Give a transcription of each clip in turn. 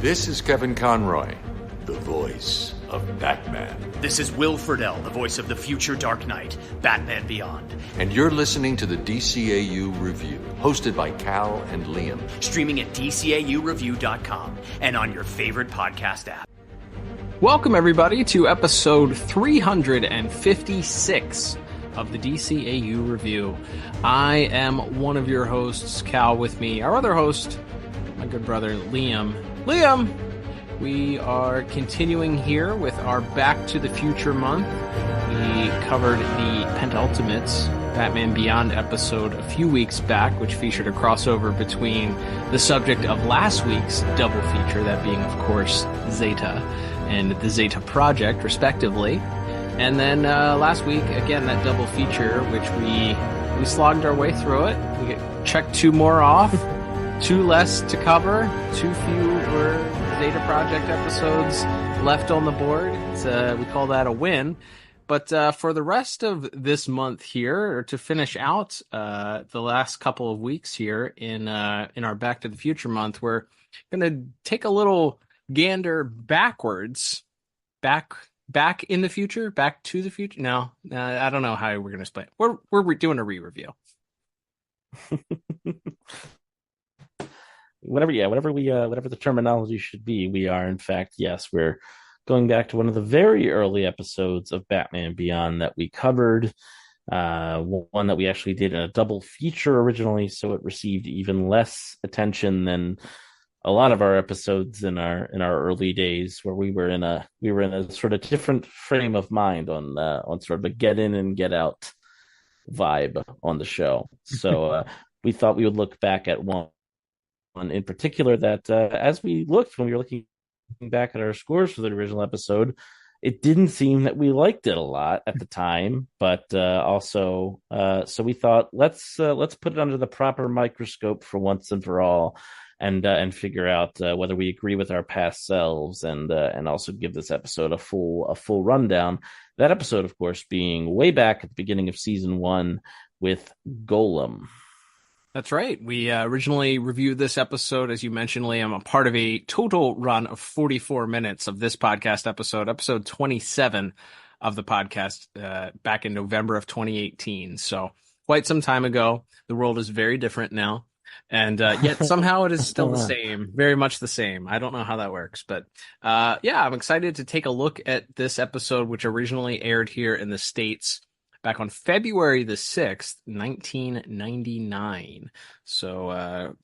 This is Kevin Conroy, the voice of Batman. This is Will Friedle, the voice of the future Dark Knight, Batman Beyond. And you're listening to the DCAU Review, hosted by Cal and Liam. Streaming at DCAUReview.com and on your favorite podcast app. Welcome, everybody, to episode 356 of the DCAU Review. I am one of your hosts, Cal, with me. Our other host, my good brother, Liam. Liam, we are continuing here with our Back to the Future month. We covered the penultimate Batman Beyond episode a few weeks back, which featured a crossover between the subject of last week's double feature, that being, of course, Zeta and the Zeta Project, respectively. And then last week, again, that double feature, which we slogged our way through it. We checked two more off, two less to cover, too few were Zeta Project episodes left on the board. We call that a win. But for the rest of this month here, or to finish out the last couple of weeks here in our Back to the Future month, we're going to take a little gander backwards, back in the future, back to the future. No, I don't know how we're going to explain it. We're doing a re-review. Whatever the terminology should be, we are, in fact, yes, we're going back to one of the very early episodes of Batman Beyond that we covered, one that we actually did in a double feature originally, so it received even less attention than a lot of our episodes in our early days, where we were in a sort of different frame of mind on sort of a get in and get out vibe on the show. So we thought we would look back at one in particular that as we looked when we were looking back at our scores for the original episode, it didn't seem that we liked it a lot at the time, but also so we thought let's put it under the proper microscope for once and for all, and figure out whether we agree with our past selves, and also give this episode a full rundown. That episode, of course, being way back at the beginning of season 1 with Golem. That's right. We originally reviewed this episode, as you mentioned, Liam, a part of a total run of 44 minutes of this podcast episode 27 of the podcast back in November of 2018. So quite some time ago. The world is very different now. And yet somehow it is still the same, very much the same. I don't know how that works. But I'm excited to take a look at this episode, which originally aired here in the States back on February the 6th, 1999. So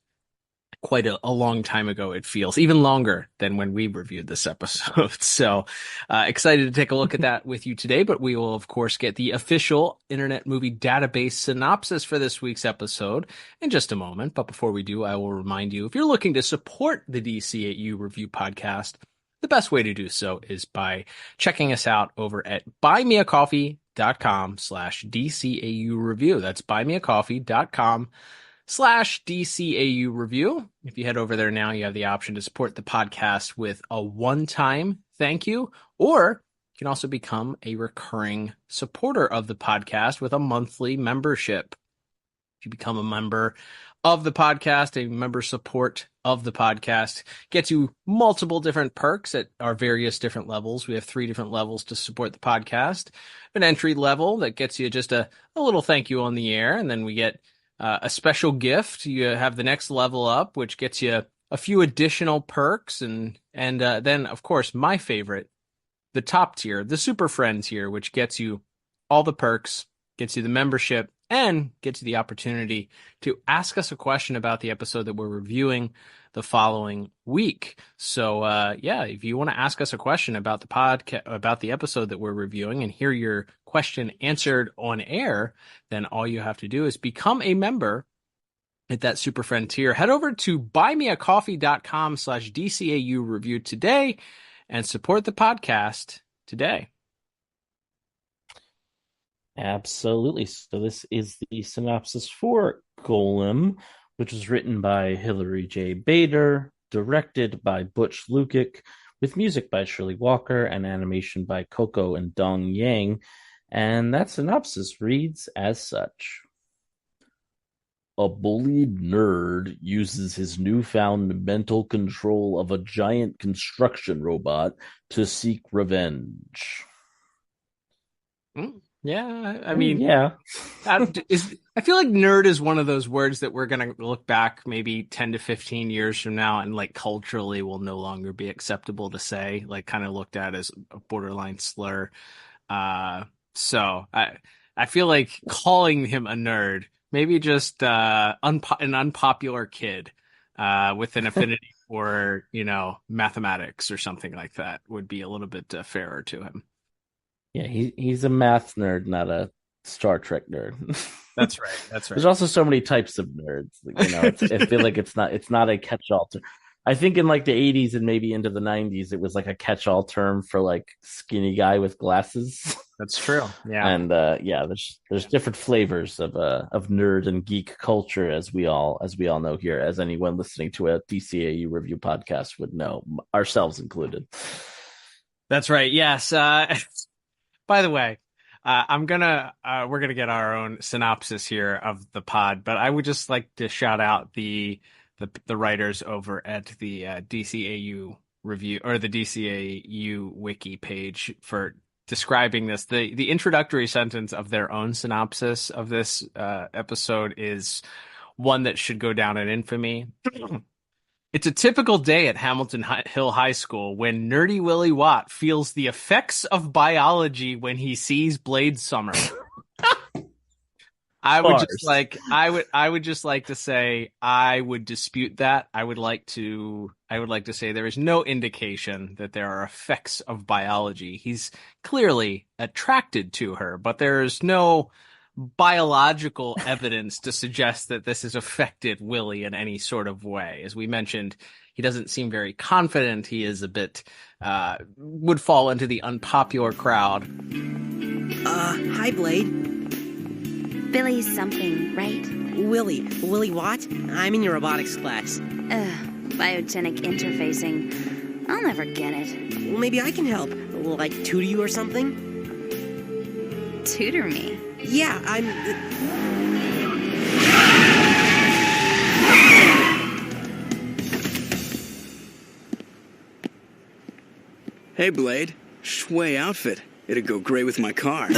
quite a long time ago, it feels. Even longer than when we reviewed this episode. So excited to take a look at that with you today. But we will, of course, get the official Internet Movie Database synopsis for this week's episode in just a moment. But before we do, I will remind you, if you're looking to support the DCAU Review podcast, the best way to do so is by checking us out over at buymeacoffee.com/DCAU Review. That's buymeacoffee.com/DCAU Review. If you head over there now, you have the option to support the podcast with a one-time thank you, or you can also become a recurring supporter of the podcast with a monthly membership. If you become a member of the podcast, a member support of the podcast gets you multiple different perks at our various different levels. We have 3 different levels to support the podcast. An entry level that gets you just a little thank you on the air, and then we get a special gift. You have the next level up, which gets you a few additional perks, and then, of course, my favorite, the top tier, the Super Friends here, which gets you all the perks, gets you the membership, and gets you the opportunity to ask us a question about the episode that we're reviewing the following week. So, if you want to ask us a question about the podcast, about the episode that we're reviewing, and hear your question answered on air, then all you have to do is become a member at that Super Friend tier. Head over to buymeacoffee.com/DCAU Review today and support the podcast today. Absolutely. So this is the synopsis for Golem, which was written by Hilary J. Bader, directed by Butch Lukic, with music by Shirley Walker and animation by Coco and Dong Yang. And that synopsis reads as such. a bullied nerd uses his newfound mental control of a giant construction robot to seek revenge. Yeah, I mean, yeah. I feel like nerd is one of those words that we're going to look back maybe 10 to 15 years from now and like culturally will no longer be acceptable to say, like kind of looked at as a borderline slur. So I feel like calling him a nerd, maybe just an unpopular kid with an affinity for, mathematics or something like that would be a little bit fairer to him. Yeah, he's a math nerd, not a Star Trek nerd. That's right. That's right. There's also so many types of nerds. I feel like it's not a catch-all. I think in like the 80s and maybe into the 90s, it was like a catch-all term for like skinny guy with glasses. That's true. Yeah. And there's different flavors of nerd and geek culture as we all know here, as anyone listening to a DCAU review podcast would know, ourselves included. That's right. Yes. By the way, we're gonna get our own synopsis here of the pod, but I would just like to shout out the writers over at the DCAU review or the DCAU wiki page for describing this. The introductory sentence of their own synopsis of this episode is one that should go down in infamy. It's a typical day at Hamilton Hill High School when nerdy Willie Watt feels the effects of biology when he sees Blade Summer. I would just like to say I would dispute that. I would like to say there is no indication that there are effects of biology. He's clearly attracted to her, but there is no biological evidence to suggest that this has affected Willie in any sort of way. As we mentioned, he doesn't seem very confident. He is a bit would fall into the unpopular crowd. Hi, Blade. Billy's something, right? Willie Watt? I'm in your robotics class. Biogenic interfacing. I'll never get it. Well, maybe I can help. Like tutor you or something? Tutor me? Yeah, I'm... Hey, Blade. Shway outfit. It'd go great with my car.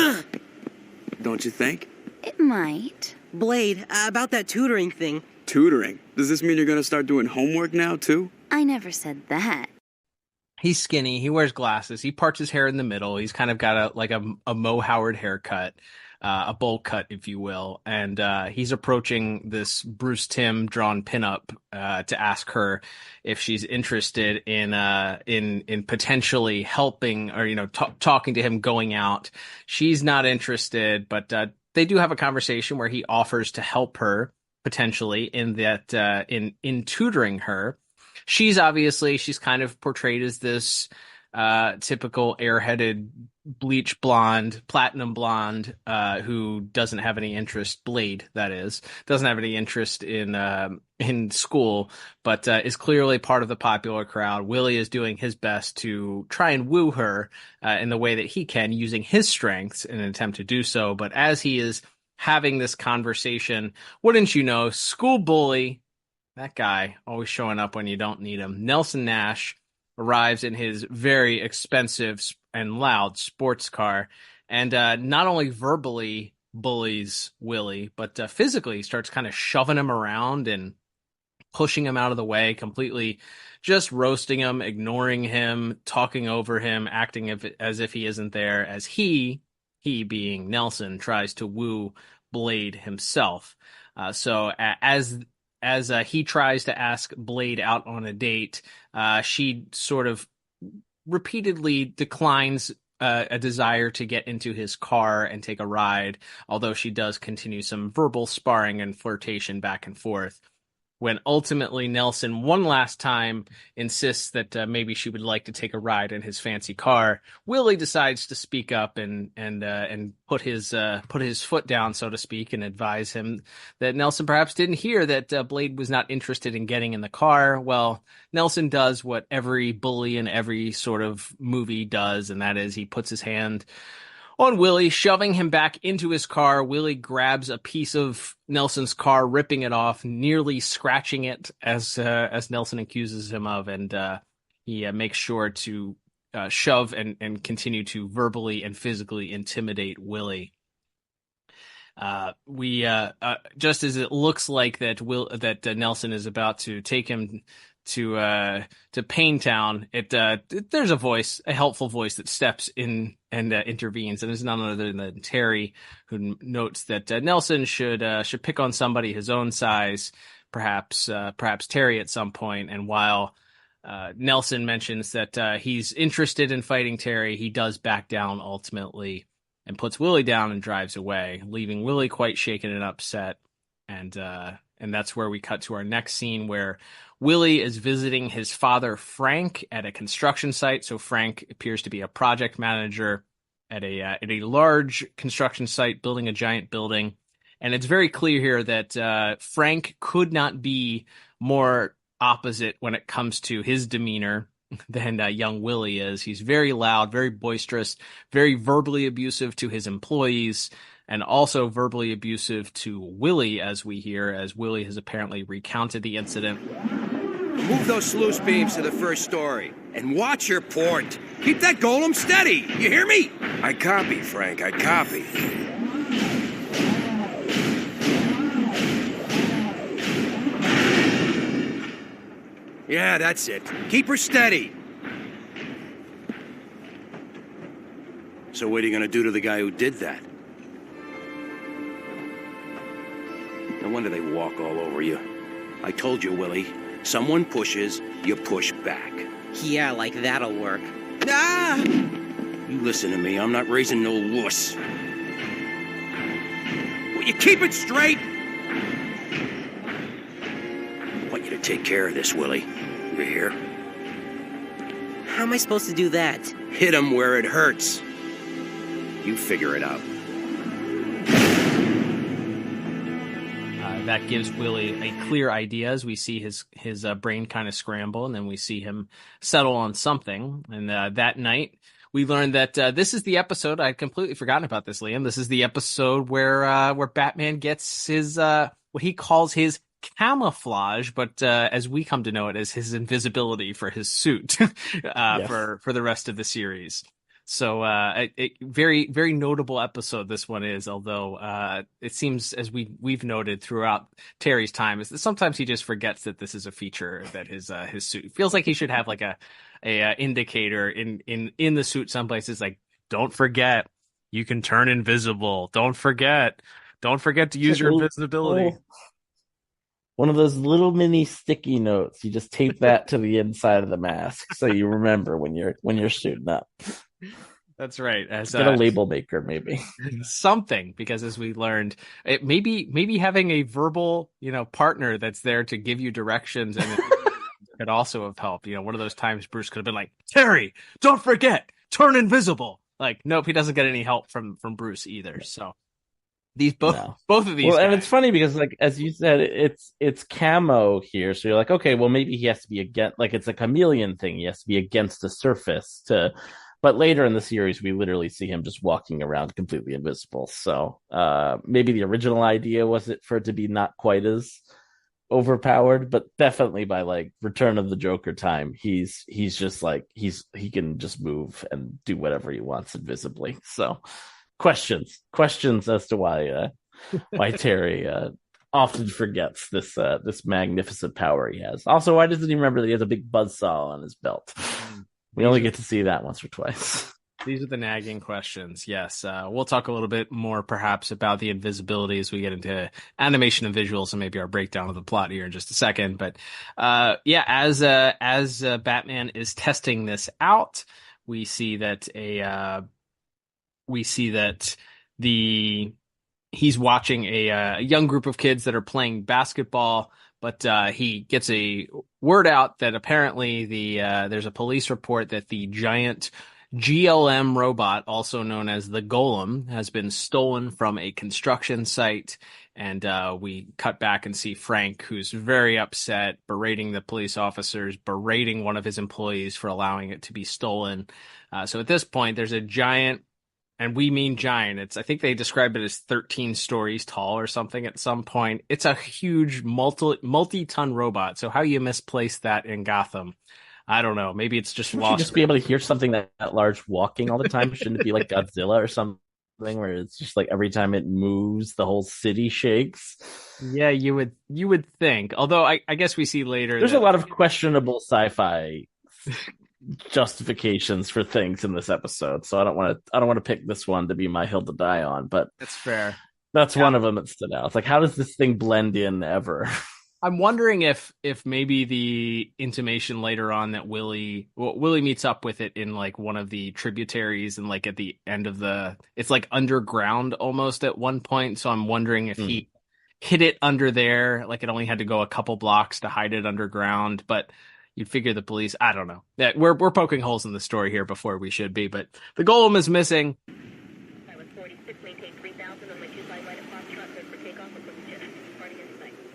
Don't you think? It might. Blade, about that tutoring thing. Tutoring? Does this mean you're gonna start doing homework now, too? I never said that. He's skinny. He wears glasses. He parts his hair in the middle. He's kind of got a Mo Howard haircut. A bowl cut, if you will, and he's approaching this Bruce Timm drawn pinup to ask her if she's interested in potentially helping or talking to him going out. She's not interested, but they do have a conversation where he offers to help her potentially in that in tutoring her. She's kind of portrayed as this typical airheaded bleach blonde, platinum blonde, who doesn't have any interest, Blade, that is, doesn't have any interest in school, but is clearly part of the popular crowd. Willie is doing his best to try and woo her in the way that he can, using his strengths in an attempt to do so. But as he is having this conversation, wouldn't you know, school bully, that guy always showing up when you don't need him, Nelson Nash, arrives in his very expensive and loud sports car and not only verbally bullies Willie, but physically starts kind of shoving him around and pushing him out of the way, completely just roasting him, ignoring him, talking over him, acting as if he isn't there, as he being Nelson, tries to woo Blade himself. So as he tries to ask Blade out on a date, she sort of repeatedly declines a desire to get into his car and take a ride, although she does continue some verbal sparring and flirtation back and forth. When ultimately Nelson one last time insists that maybe she would like to take a ride in his fancy car, Willie decides to speak up and put his foot down, so to speak, and advise him that Nelson perhaps didn't hear that Blade was not interested in getting in the car. Well, Nelson does what every bully in every sort of movie does, and that is he puts his hand on Willie, shoving him back into his car. Willie grabs a piece of Nelson's car, ripping it off, nearly scratching it, as Nelson accuses him of, and he makes sure to shove and continue to verbally and physically intimidate Willie. We just as it looks like that Nelson is about to take him to Paintown, there's a helpful voice that steps in and intervenes, and it's none other than Terry, who notes that Nelson should pick on somebody his own size, perhaps Terry at some point. And while Nelson mentions that he's interested in fighting Terry, he does back down ultimately and puts Willie down and drives away, leaving Willie quite shaken and upset. And that's where we cut to our next scene, where Willie is visiting his father, Frank, at a construction site. So Frank appears to be a project manager at a large construction site, building a giant building. And it's very clear here that Frank could not be more opposite when it comes to his demeanor than young Willie is. He's very loud, very boisterous, very verbally abusive to his employees, and also verbally abusive to Willie, as we hear, as Willie has apparently recounted the incident. Move those sluice beams to the first story, and watch your port. Keep that golem steady, you hear me? I copy, Frank, I copy. Yeah, that's it. Keep her steady. So what are you gonna do to the guy who did that? No wonder they walk all over you. I told you, Willie. Someone pushes, you push back. Yeah, like that'll work. Ah! You listen to me, I'm not raising no wuss. Will you keep it straight? I want you to take care of this, Willie. You hear? How am I supposed to do that? Hit him where it hurts. You figure it out. That gives Willie a clear idea as we see his brain kind of scramble, and then we see him settle on something. And that night, we learned that this is the episode. I'd completely forgotten about this, Liam. This is the episode where Batman gets his what he calls his camouflage, but as we come to know it, as his invisibility for his suit Yes. for the rest of the series. So a very, very notable episode this one is, although it seems, as we've noted throughout Terry's time, is that sometimes he just forgets that this is a feature, that his suit feels like he should have like a indicator in the suit some places, like, don't forget, you can turn invisible. Don't forget to use your invisibility. One of those little mini sticky notes. You just tape that to the inside of the mask so you remember when you're suiting up. That's right. As Get a label maker, maybe. Something, because as we learned, it maybe having a verbal, partner that's there to give you directions, and it could also have helped. One of those times Bruce could have been like, Terry, don't forget, turn invisible. Like, nope, he doesn't get any help from Bruce either. So these both of these. Well, and it's funny because, like, as you said, it's camo here, so you're like, okay, well, maybe he has to be against, like, it's a chameleon thing. He has to be against the surface to. But later in the series, we literally see him just walking around completely invisible. So maybe the original idea was it for it to be not quite as overpowered, but definitely by like Return of the Joker time, he's just like he can just move and do whatever he wants invisibly. So questions as to why Terry often forgets this magnificent power he has. Also, why doesn't he remember that he has a big buzzsaw on his belt? We only get to see that once or twice. These are the nagging questions. Yes. We'll talk a little bit more perhaps about the invisibility as we get into animation and visuals and maybe our breakdown of the plot here in just a second. But as Batman is testing this out, we see that he's watching a young group of kids that are playing basketball. But he gets a word out that apparently there's a police report that the giant GLM robot, also known as the Golem, has been stolen from a construction site. And we cut back and see Frank, who's very upset, berating the police officers, berating one of his employees for allowing it to be stolen. So at this point, there's a giant and we mean giant. I think they describe it as 13 stories tall or something at some point. It's a huge multi-ton robot. So how you misplace that in Gotham, I don't know. Maybe it's just Shouldn't you lost. just be able to hear something that large walking all the time? Shouldn't it be like Godzilla or something where it's just like every time it moves, the whole city shakes? Yeah, you would think. Although I guess we see later There's that a lot of questionable sci-fi justifications for things in this episode, so I don't want to pick this one to be my hill to die on, but that's fair. that's one of them that stood out. It's like, how does this thing blend in ever? I'm wondering if maybe the intimation later on that Willie meets up with it in like one of the tributaries and like at the end of it's like underground almost at one point. So I'm wondering if he hid it under there, like it only had to go a couple blocks to hide it underground, but you'd figure the police, I don't know. Yeah, we're poking holes in the story here before we should be, but the Golem is missing.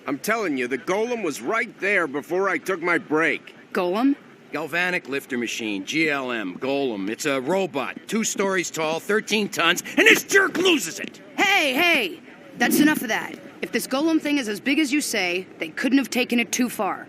I'm telling you, the Golem was right there before I took my break. Golem? Galvanic lifter machine, GLM, Golem. It's a robot, 2 stories tall, 13 tons, and this jerk loses it! Hey! That's enough of that. If this Golem thing is as big as you say, they couldn't have taken it too far.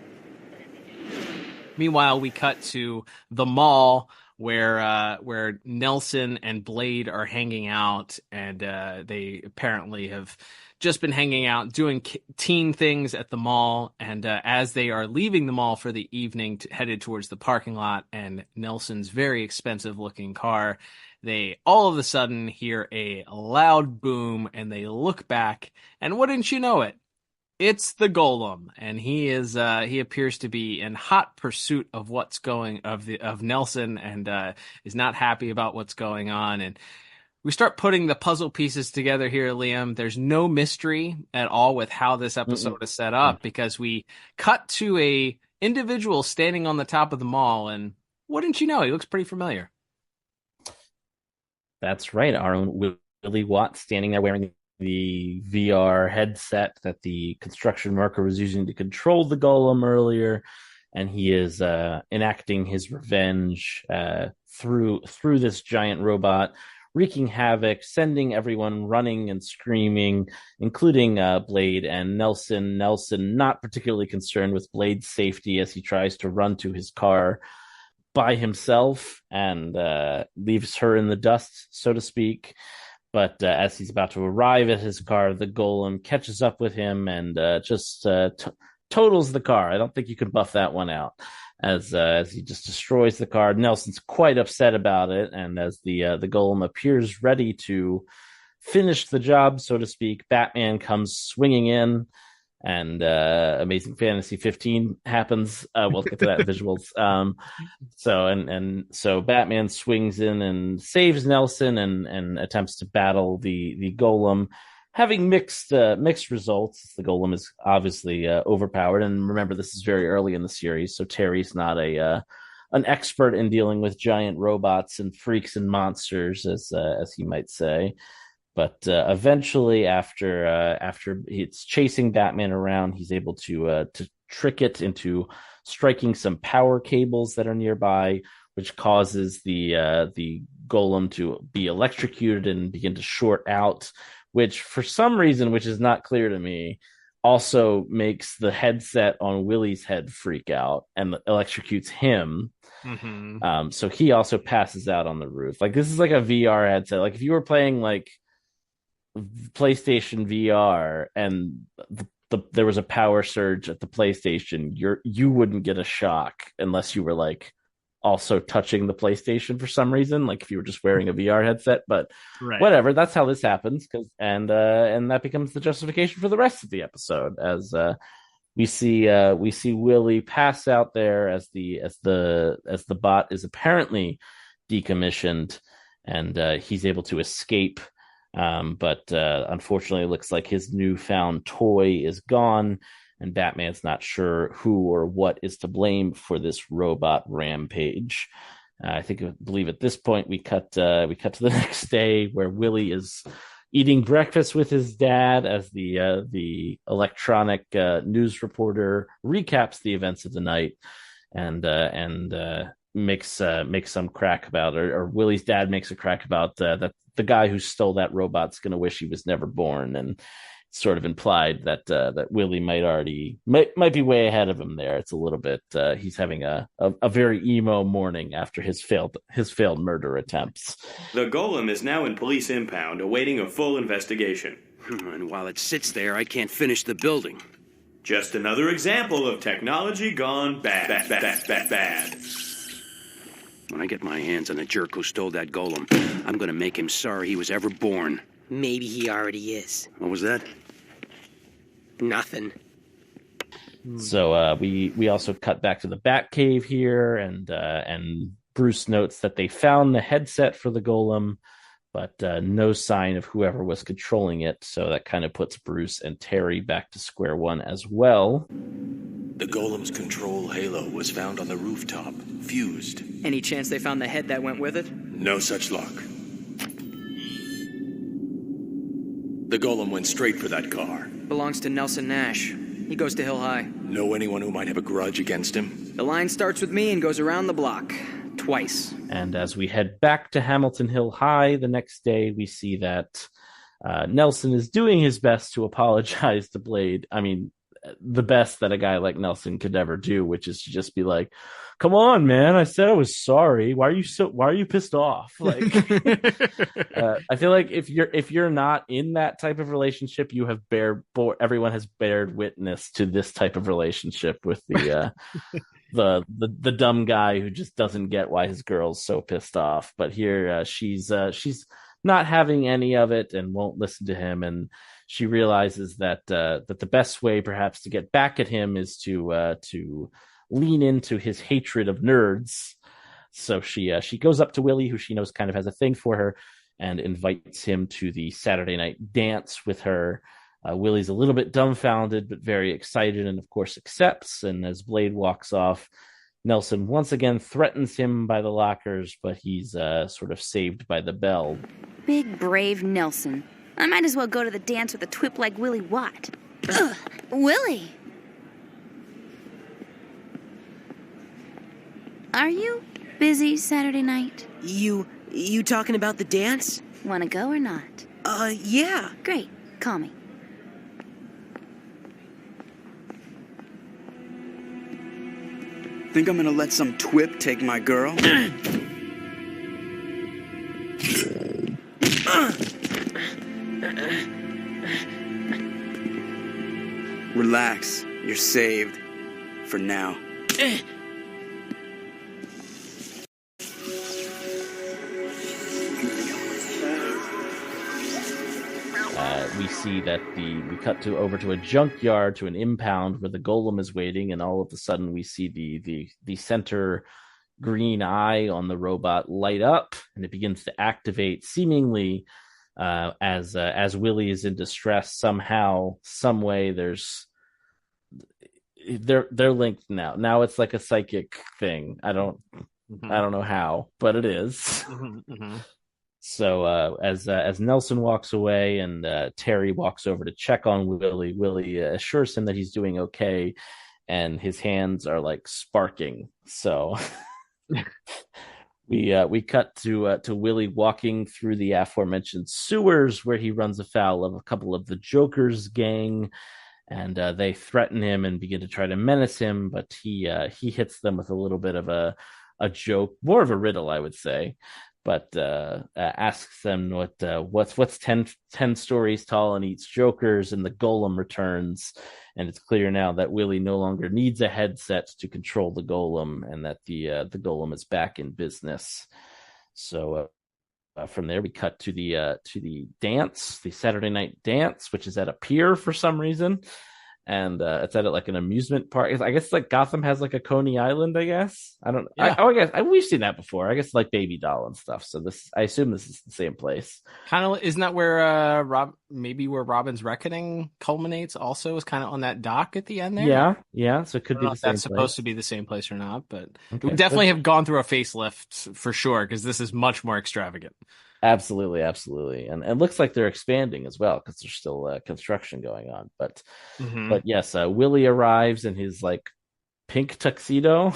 Meanwhile, we cut to the mall where Nelson and Blade are hanging out, and they apparently have just been hanging out doing teen things at the mall. And as they are leaving the mall for the evening, headed towards the parking lot and Nelson's very expensive looking car, they all of a sudden hear a loud boom, and they look back, and wouldn't you know it, it's the Golem, and he appears to be in hot pursuit of of Nelson, and is not happy about what's going on. And we start putting the puzzle pieces together here, Liam. There's no mystery at all with how this episode is set up, because we cut to a individual standing on the top of the mall, and wouldn't you know, he looks pretty familiar. That's right. Our own Willie Watt standing there wearing the VR headset that the construction worker was using to control the Golem earlier, and he is enacting his revenge through this giant robot, wreaking havoc, sending everyone running and screaming, including Blade and Nelson. Nelson not particularly concerned with Blade's safety as he tries to run to his car by himself and leaves her in the dust, so to speak. But as he's about to arrive at his car, the Golem catches up with him and just totals the car. I don't think you could buff that one out, as he just destroys the car. Nelson's quite upset about it, and as the Golem appears ready to finish the job, so to speak, Batman comes swinging in, and Amazing Fantasy 15 happens. We'll get to that in visuals. So Batman swings in and saves Nelson and attempts to battle the Golem, having mixed results. The Golem is obviously overpowered, and remember, this is very early in the series, so Terry's not an expert in dealing with giant robots and freaks and monsters, as he might say. But eventually, after it's chasing Batman around, he's able to trick it into striking some power cables that are nearby, which causes the Golem to be electrocuted and begin to short out, which for some reason, which is not clear to me, also makes the headset on Willie's head freak out and electrocutes him. Mm-hmm. So he also passes out on the roof. Like, this is like a VR headset. Like, if you were playing like PlayStation VR and there was a power surge at the PlayStation, you wouldn't get a shock unless you were like also touching the PlayStation for some reason, like if you were just wearing a VR headset. But whatever, that's how this happens, and that becomes the justification for the rest of the episode, as we see Willie pass out there as the bot is apparently decommissioned, and he's able to escape. But unfortunately, it looks like his newfound toy is gone, and Batman's not sure who or what is to blame for this robot rampage. I believe at this point we cut to the next day, where Willie is eating breakfast with his dad as the electronic news reporter recaps the events of the night, and makes some crack about, or Willie's dad makes a crack about that the guy who stole that robot's going to wish he was never born, and sort of implied that Willie might be way ahead of him there. It's a little bit he's having a very emo morning after his failed murder attempts. The Golem is now in police impound, awaiting a full investigation. And while it sits there, I can't finish the building. Just another example of technology gone bad. When I get my hands on the jerk who stole that Golem, I'm gonna make him sorry he was ever born. Maybe he already is. What was that? Nothing. So we also cut back to the Batcave here, and Bruce notes that they found the headset for the Golem, but no sign of whoever was controlling it. So that kind of puts Bruce and Terry back to square one as well. The Golem's control halo was found on the rooftop, fused. Any chance they found the head that went with it? No such luck. The Golem went straight for that car. Belongs to Nelson Nash. He goes to Hill High. Know anyone who might have a grudge against him? The line starts with me and goes around the block. Twice. And as we head back to Hamilton Hill High the next day, we see that Nelson is doing his best to apologize to Blade. I mean, the best that a guy like Nelson could ever do, which is to just be like, "Come on, man! I said I was sorry. Why are you pissed off?" Like, I feel like if you're not in that type of relationship, you have everyone has bared witness to this type of relationship with the the dumb guy who just doesn't get why his girl's so pissed off. But here she's not having any of it and won't listen to him, and she realizes that the best way perhaps to get back at him is to lean into his hatred of nerds. So she goes up to Willie, who she knows kind of has a thing for her, and invites him to the Saturday night dance with her. Willie's a little bit dumbfounded, but very excited, and of course accepts. And as Blade walks off, Nelson once again threatens him by the lockers, but he's sort of saved by the bell. Big brave Nelson. I might as well go to the dance with a twip like Willie Watt. Ugh, Willie! Are you busy Saturday night? You talking about the dance? Wanna go or not? Yeah. Great. Call me. Think I'm gonna let some twip take my girl? Relax. You're saved. For now. We see that we cut over to a junkyard, to an impound where the Golem is waiting, and all of a sudden we see the center green eye on the robot light up, and it begins to activate, seemingly as Willie is in distress somehow, some way. They're linked now. Now it's like a psychic thing. I don't know how, but it is. Mm-hmm. So as Nelson walks away and Terry walks over to check on Willie, Willie assures him that he's doing okay, and his hands are like sparking. So we cut to Willie walking through the aforementioned sewers, where he runs afoul of a couple of the Joker's gang, and they threaten him and begin to try to menace him, but he hits them with a little bit of a joke, more of a riddle, I would say. But asks them what's 10 stories tall and eats jokers, and the Golem returns, and it's clear now that Willie no longer needs a headset to control the Golem, and that the Golem is back in business. So from there we cut to the dance, the Saturday night dance, which is at a pier for some reason. And it's at like an amusement park. I guess like Gotham has like a Coney Island, I guess. I don't know. Yeah. I guess we've seen that before. I guess like Baby Doll and stuff. So I assume this is the same place. Kind of, isn't that where where Robin's Reckoning culminates? Also, is kind of on that dock at the end there. Yeah. So it could be the same. That's supposed to be the same place or not, but it would definitely have gone through a facelift for sure, because this is much more extravagant. Absolutely, and it looks like they're expanding as well, because there's still construction going on. But yes, Willie arrives in his like pink tuxedo,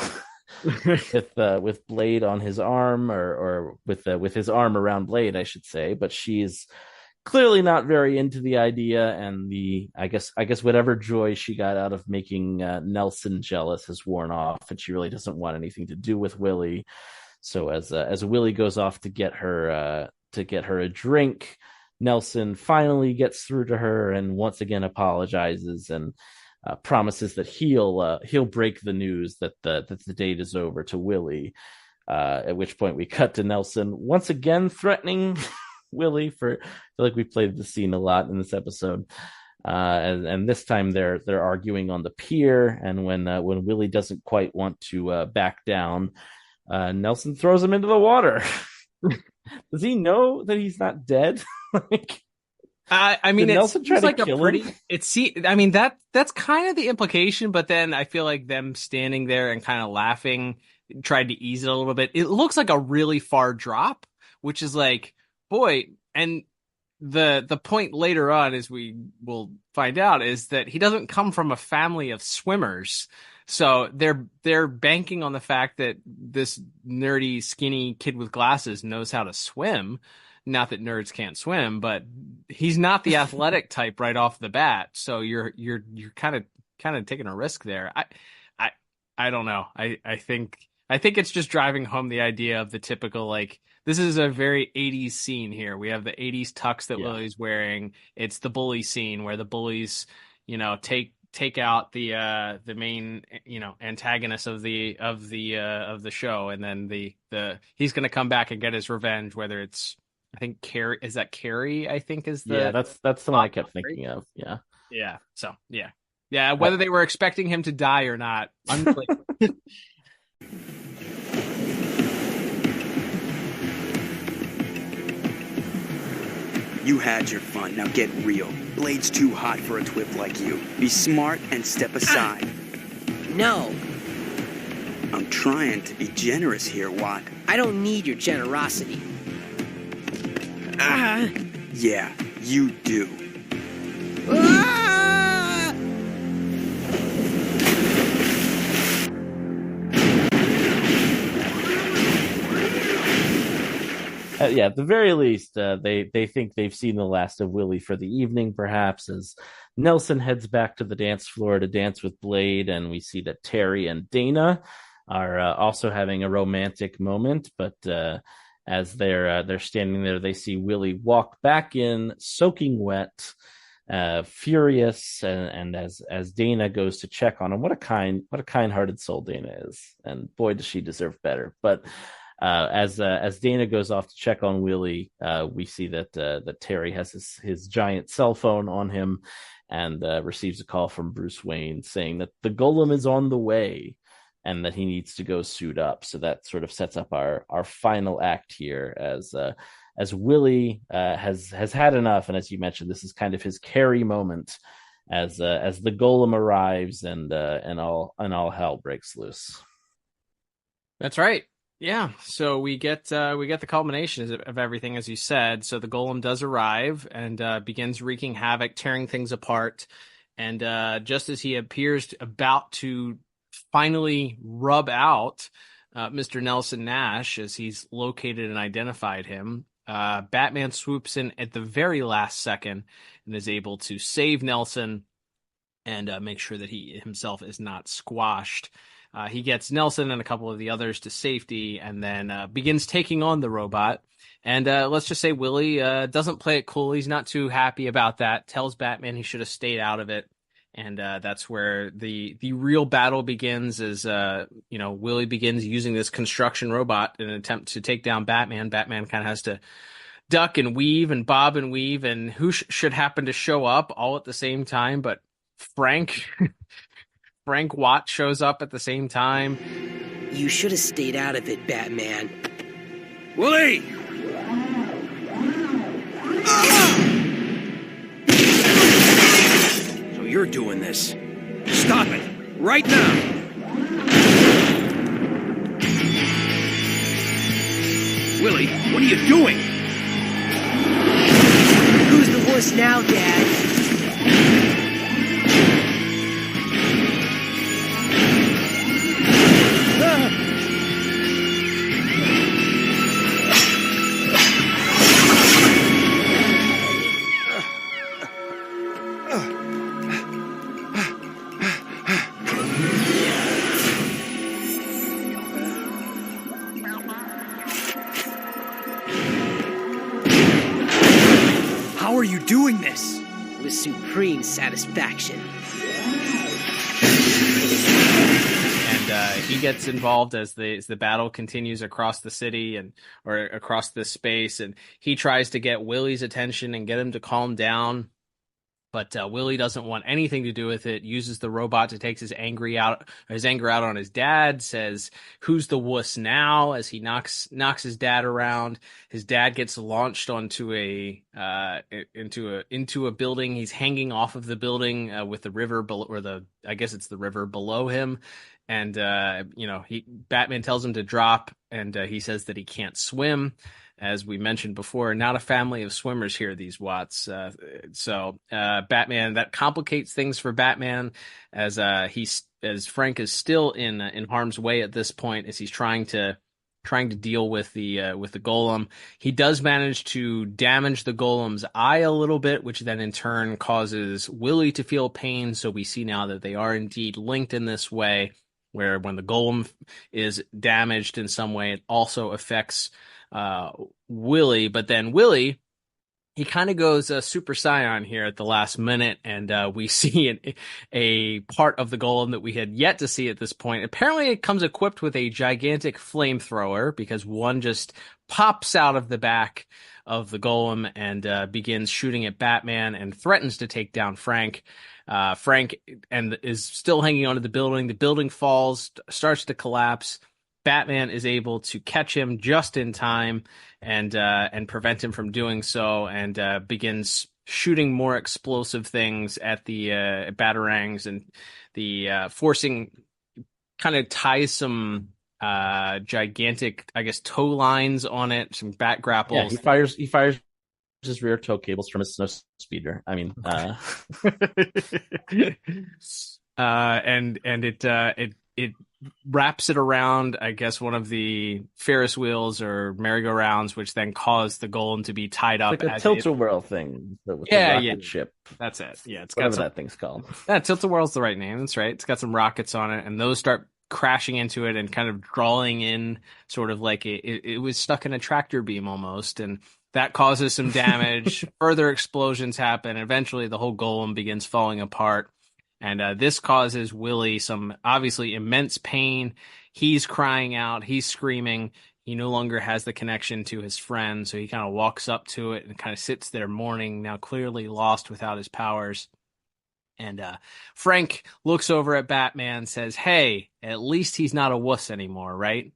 with Blade on his arm, or with his arm around Blade, I should say. But she's clearly not very into the idea, and I guess whatever joy she got out of making Nelson jealous has worn off, and she really doesn't want anything to do with Willie. So as Willie goes off to get her a drink, Nelson finally gets through to her and once again apologizes and promises that he'll break the news that the date is over to Willie. At which point we cut to Nelson once again threatening Willie. I feel like we played the scene a lot in this episode, and this time they're arguing on the pier. And when Willie doesn't quite want to back down, Nelson throws him into the water. Does he know that he's not dead? I mean, it's like a pretty. I mean that's kind of the implication, but then I feel like them standing there and kind of laughing tried to ease it a little bit. It looks like a really far drop, which is like, boy. And the point later on, as we will find out, is that he doesn't come from a family of swimmers. So they're banking on the fact that this nerdy, skinny kid with glasses knows how to swim. Not that nerds can't swim, but he's not the athletic type right off the bat. So you're kind of taking a risk there. I don't know. I think it's just driving home the idea of the typical, like, this is a very 80s scene here. We have the 80s tux that Willie's wearing. It's the bully scene where the bullies, take out the main antagonist of the show, and then the he's going to come back and get his revenge, whether it's, I think Carrie, is that Carrie? I think is the that's the one I kept thinking of. Yeah. So yeah. Whether they were expecting him to die or not, unclear. You had your fun. Now get real. Blade's too hot for a twip like you. Be smart and step aside. No. I'm trying to be generous here, Watt. I don't need your generosity. Yeah, you do. At the very least, they think they've seen the last of Willie for the evening, perhaps, as Nelson heads back to the dance floor to dance with Blade, and we see that Terry and Dana are also having a romantic moment. But as they're standing there, they see Willie walk back in, soaking wet, furious, and as Dana goes to check on him, what a kind-hearted soul Dana is, and boy, does she deserve better. But as Dana goes off to check on Willie, we see that Terry has his giant cell phone on him, and receives a call from Bruce Wayne saying that the Golem is on the way and that he needs to go suit up. So that sort of sets up our final act here, as Willie has had enough, and as you mentioned, this is kind of his Carrie moment as the Golem arrives and all hell breaks loose. That's right. Yeah, so we get the culmination of everything, as you said. So the Golem does arrive and begins wreaking havoc, tearing things apart. And just as he appears about to finally rub out Mr. Nelson Nash, as he's located and identified him, Batman swoops in at the very last second and is able to save Nelson and make sure that he himself is not squashed. He gets Nelson and a couple of the others to safety, and then begins taking on the robot. And let's just say Willie doesn't play it cool. He's not too happy about that. Tells Batman he should have stayed out of it. And that's where the real battle begins. As Willie begins using this construction robot in an attempt to take down Batman. Batman kind of has to duck and weave and bob and weave, and who should happen to show up all at the same time but Frank. Frank Watt shows up at the same time. You should have stayed out of it, Batman. Willie! So you're doing this. Stop it. Right now. Willie, what are you doing? Who's the horse now, Dad? supreme satisfaction. And he gets involved as the battle continues across the city or across this space, and he tries to get Willie's attention and get him to calm down. But Willie doesn't want anything to do with it, uses the robot to take his anger out on his dad, says, "Who's the wuss now?" as he knocks his dad around. His dad gets launched onto into a building. He's hanging off of the building with the river below, I guess it's the river below him. And Batman tells him to drop, and he says that he can't swim. As we mentioned before, not a family of swimmers here, these Watts. So Batman, that complicates things for Batman, as Frank is still in harm's way at this point, as he's trying to deal with the Golem. He does manage to damage the Golem's eye a little bit, which then in turn causes Willie to feel pain. So we see now that they are indeed linked in this way, where when the Golem is damaged in some way, it also affects Willie. But then Willie, he kind of goes Super Saiyan here at the last minute, and we see a part of the Golem that we had yet to see at this point. Apparently it comes equipped with a gigantic flamethrower, because one just pops out of the back of the Golem and begins shooting at Batman and threatens to take down Frank. Frank is still hanging onto the building. The building falls, starts to collapse. Batman is able to catch him just in time and prevent him from doing so, and begins shooting more explosive things at the batarangs, and the forcing kind of ties some gigantic, I guess, toe lines on it, some bat grapples. Yeah, he fires his rear toe cables from his snow speeder. I mean, and it wraps it around, I guess, one of the Ferris wheels or merry-go-rounds, which then caused the Golem to be tied up. Like a tilt-a-whirl thing with the rocket ship. That's it. Yeah, it's whatever that thing's called. Yeah, tilt-a-whirl's the right name. That's right. It's got some rockets on it, and those start crashing into it and kind of drawing in, sort of like it was stuck in a tractor beam almost, and that causes some damage. Further explosions happen. Eventually, the whole Golem begins falling apart. And this causes Willie some obviously immense pain. He's crying out. He's screaming. He no longer has the connection to his friend. So he kind of walks up to it and kind of sits there mourning, now clearly lost without his powers. And Frank looks over at Batman, says, "Hey, at least he's not a wuss anymore, right?"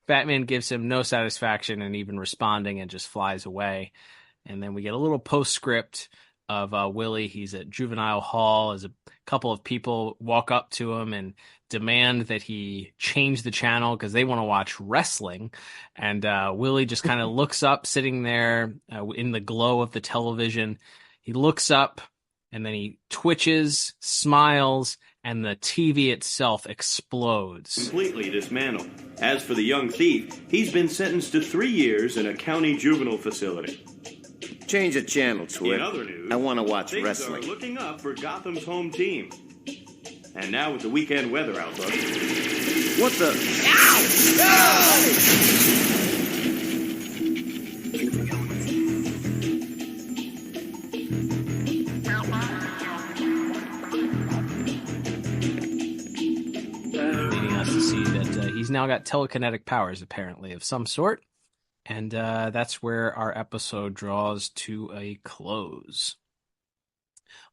Batman gives him no satisfaction in even responding and just flies away. And then we get a little postscript of Willie. He's at juvenile hall as a couple of people walk up to him and demand that he change the channel because they want to watch wrestling. And Willie just kind of looks up, sitting there in the glow of the television. He looks up and then he twitches, smiles, and the TV itself explodes. Completely dismantled. As for the young thief, he's been sentenced to 3 years in a county juvenile facility. Change the channel, Twit. In other news, I want to watch things wrestling. are looking up for Gotham's home team. And now with the weekend weather outlook. What the? Leading us to see that he's now got telekinetic powers, apparently, of some sort. And that's where our episode draws to a close.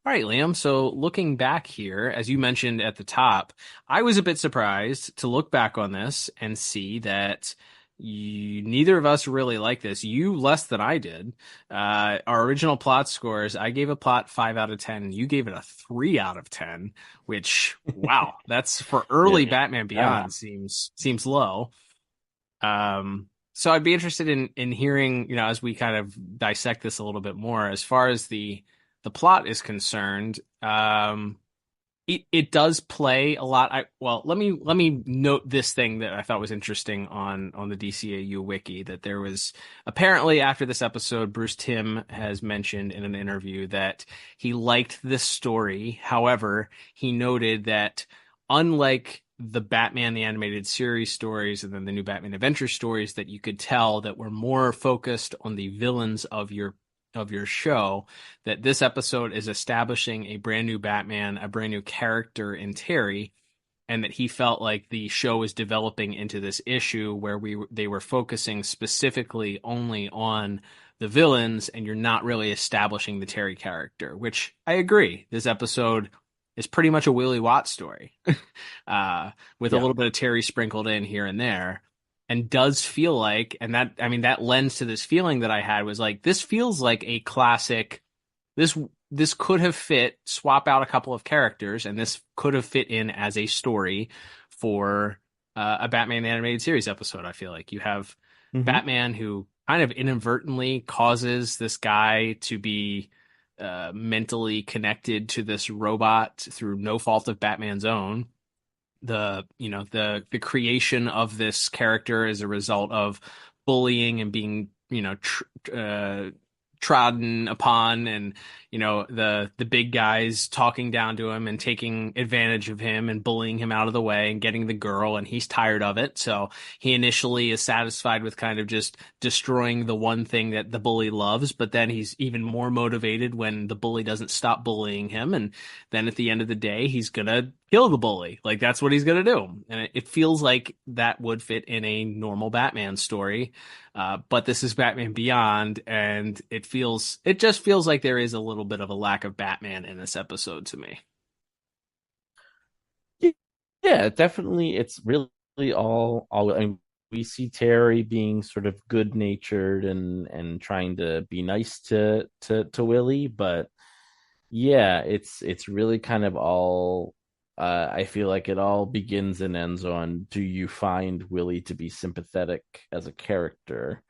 All right, Liam. So looking back here, as you mentioned at the top, I was a bit surprised to look back on this and see that neither of us really like this. You less than I did. Our original plot scores, I gave a plot 5 out of 10. You gave it a 3 out of 10, which, wow, that's for early Batman Beyond seems low. So I'd be interested in hearing, as we kind of dissect this a little bit more, as far as the plot is concerned. It does play a lot. Let me note this thing that I thought was interesting on the DCAU wiki, that there was apparently, after this episode, Bruce Timm has mentioned in an interview that he liked this story. However, he noted that unlike the Batman the Animated Series stories and then the new Batman Adventure stories, that you could tell that were more focused on the villains of your of your show, that this episode is establishing a brand new Batman, a brand new character in Terry, and that he felt like the show was developing into this issue where they were focusing specifically only on the villains, and you're not really establishing the Terry character, which I agree. This episode is pretty much a Willie Watt story, with a little bit of Terry sprinkled in here and there, and does feel like, and that, I mean, that lends to this feeling that I had, was like, this feels like a classic. This could have fit, swap out a couple of characters, and this could have fit in as a story for a Batman animated series episode. I feel like you have Batman who kind of inadvertently causes this guy to be mentally connected to this robot through no fault of Batman's own. The creation of this character as a result of bullying and being trodden upon, and the big guys talking down to him and taking advantage of him and bullying him out of the way and getting the girl, and he's tired of it, so he initially is satisfied with kind of just destroying the one thing that the bully loves, but then he's even more motivated when the bully doesn't stop bullying him, and then at the end of the day he's gonna kill the bully. Like, that's what he's gonna do, and it feels like that would fit in a normal Batman story. But this is Batman Beyond, and it just feels like there is a little bit of a lack of Batman in this episode to me. Yeah, definitely. It's really all. I mean, we see Terry being sort of good natured and trying to be nice to Willie, but yeah, it's really kind of all. I feel like it all begins and ends on, do you find Willie to be sympathetic as a character?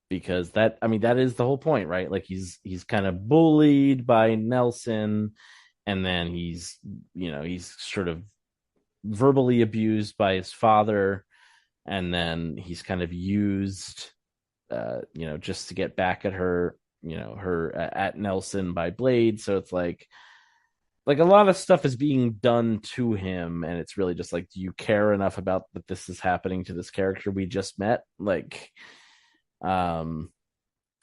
Because that is the whole point, right? Like, he's kind of bullied by Nelson, and then he's sort of verbally abused by his father, and then he's kind of used, just to get back at her, at Nelson by Blade. So it's like a lot of stuff is being done to him, and it's really just like, do you care enough about that this is happening to this character we just met? Like, and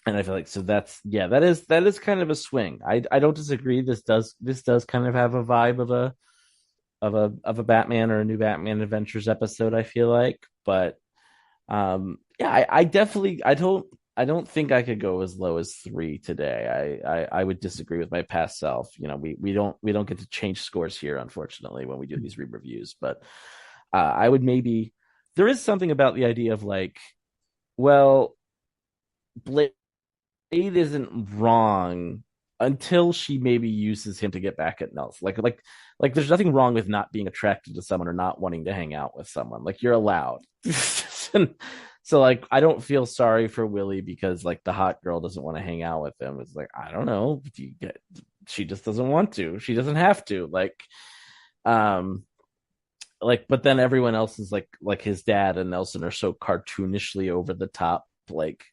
I feel like, so that is kind of a swing. I don't disagree. This does kind of have a vibe of a Batman or a new Batman Adventures episode, I feel like. But I definitely, I don't think I could go as low as 3 today. I would disagree with my past self. We don't get to change scores here, unfortunately, when we do these re-reviews. But I would maybe, there is something about the idea of like, well, Blade isn't wrong until she maybe uses him to get back at Nelson. Like there's nothing wrong with not being attracted to someone or not wanting to hang out with someone. Like, you're allowed. So, like, I don't feel sorry for Willie because, like, the hot girl doesn't want to hang out with him. It's like, I don't know. She just doesn't want to. She doesn't have to. But then everyone else is like his dad and Nelson are so cartoonishly over the top, like,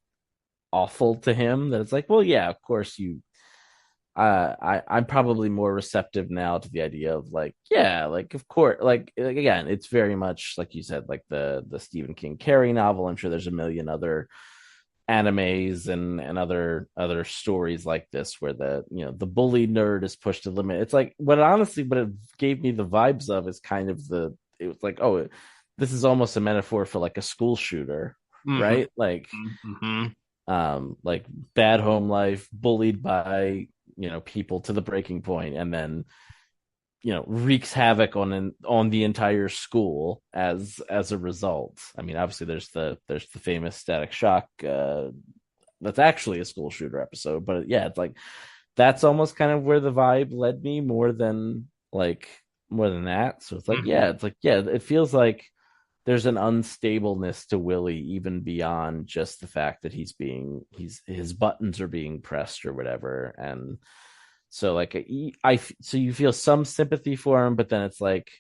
awful to him, that it's like, well, yeah, of course you. I'm probably more receptive now to the idea of like, yeah, like, of course, like again, it's very much like you said, like the Stephen King Carrie novel. I'm sure there's a million other animes and other stories like this where the bully nerd is pushed to the limit. It's like, what it gave me the vibes of is kind of it was like, oh, this is almost a metaphor for like a school shooter, right? Like, like bad home life, bullied by people to the breaking point, and then wreaks havoc on the entire school as a result. I mean, obviously there's the famous Static Shock that's actually a school shooter episode, but yeah, it's like that's almost kind of where the vibe led me more than that. So it's like, it feels like there's an unstableness to Willie even beyond just the fact that his buttons are being pressed or whatever. And so like so you feel some sympathy for him, but then it's like,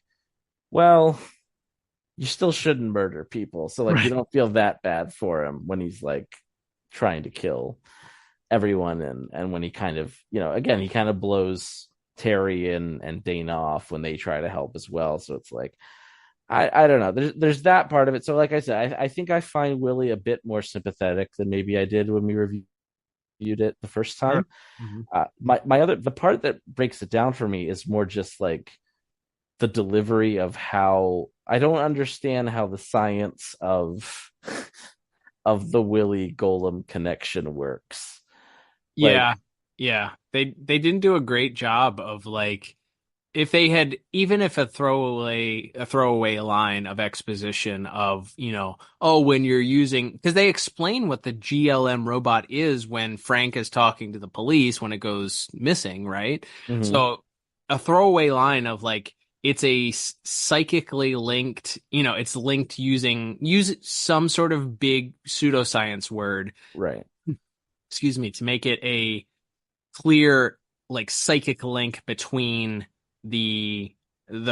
well, you still shouldn't murder people. So like, you don't feel that bad for him when he's like trying to kill everyone. And when he kind of, again, he kind of blows Terry and Dana off when they try to help as well. So it's like, I don't know. There's that part of it. So like I said, I think I find Willie a bit more sympathetic than maybe I did when we reviewed it the first time. Mm-hmm. The part that breaks it down for me is more just like the delivery of how I don't understand how the science of the Willie Golem connection works. Yeah. Yeah. They didn't do a great job of like, if they had, even if a throwaway line of exposition of, oh, when you're using, because they explain what the GLM robot is when Frank is talking to the police when it goes missing, right? Mhm. So a throwaway line of like, it's a psychically linked, it's linked use some sort of big pseudoscience word, Right. excuse me, to make it a clear like psychic link between the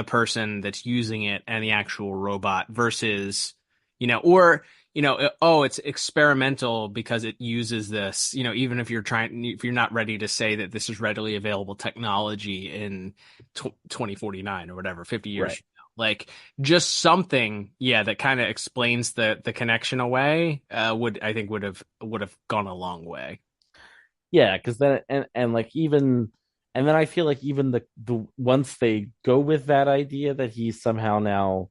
person that's using it and the actual robot versus oh, it's experimental because it uses this, even if you're not ready to say that this is readily available technology in 2049 or whatever, 50 years Right. from now. Like just something that kind of explains the connection away would have gone a long way. Yeah, because then and like even and then I feel like even the once they go with that idea that he's somehow now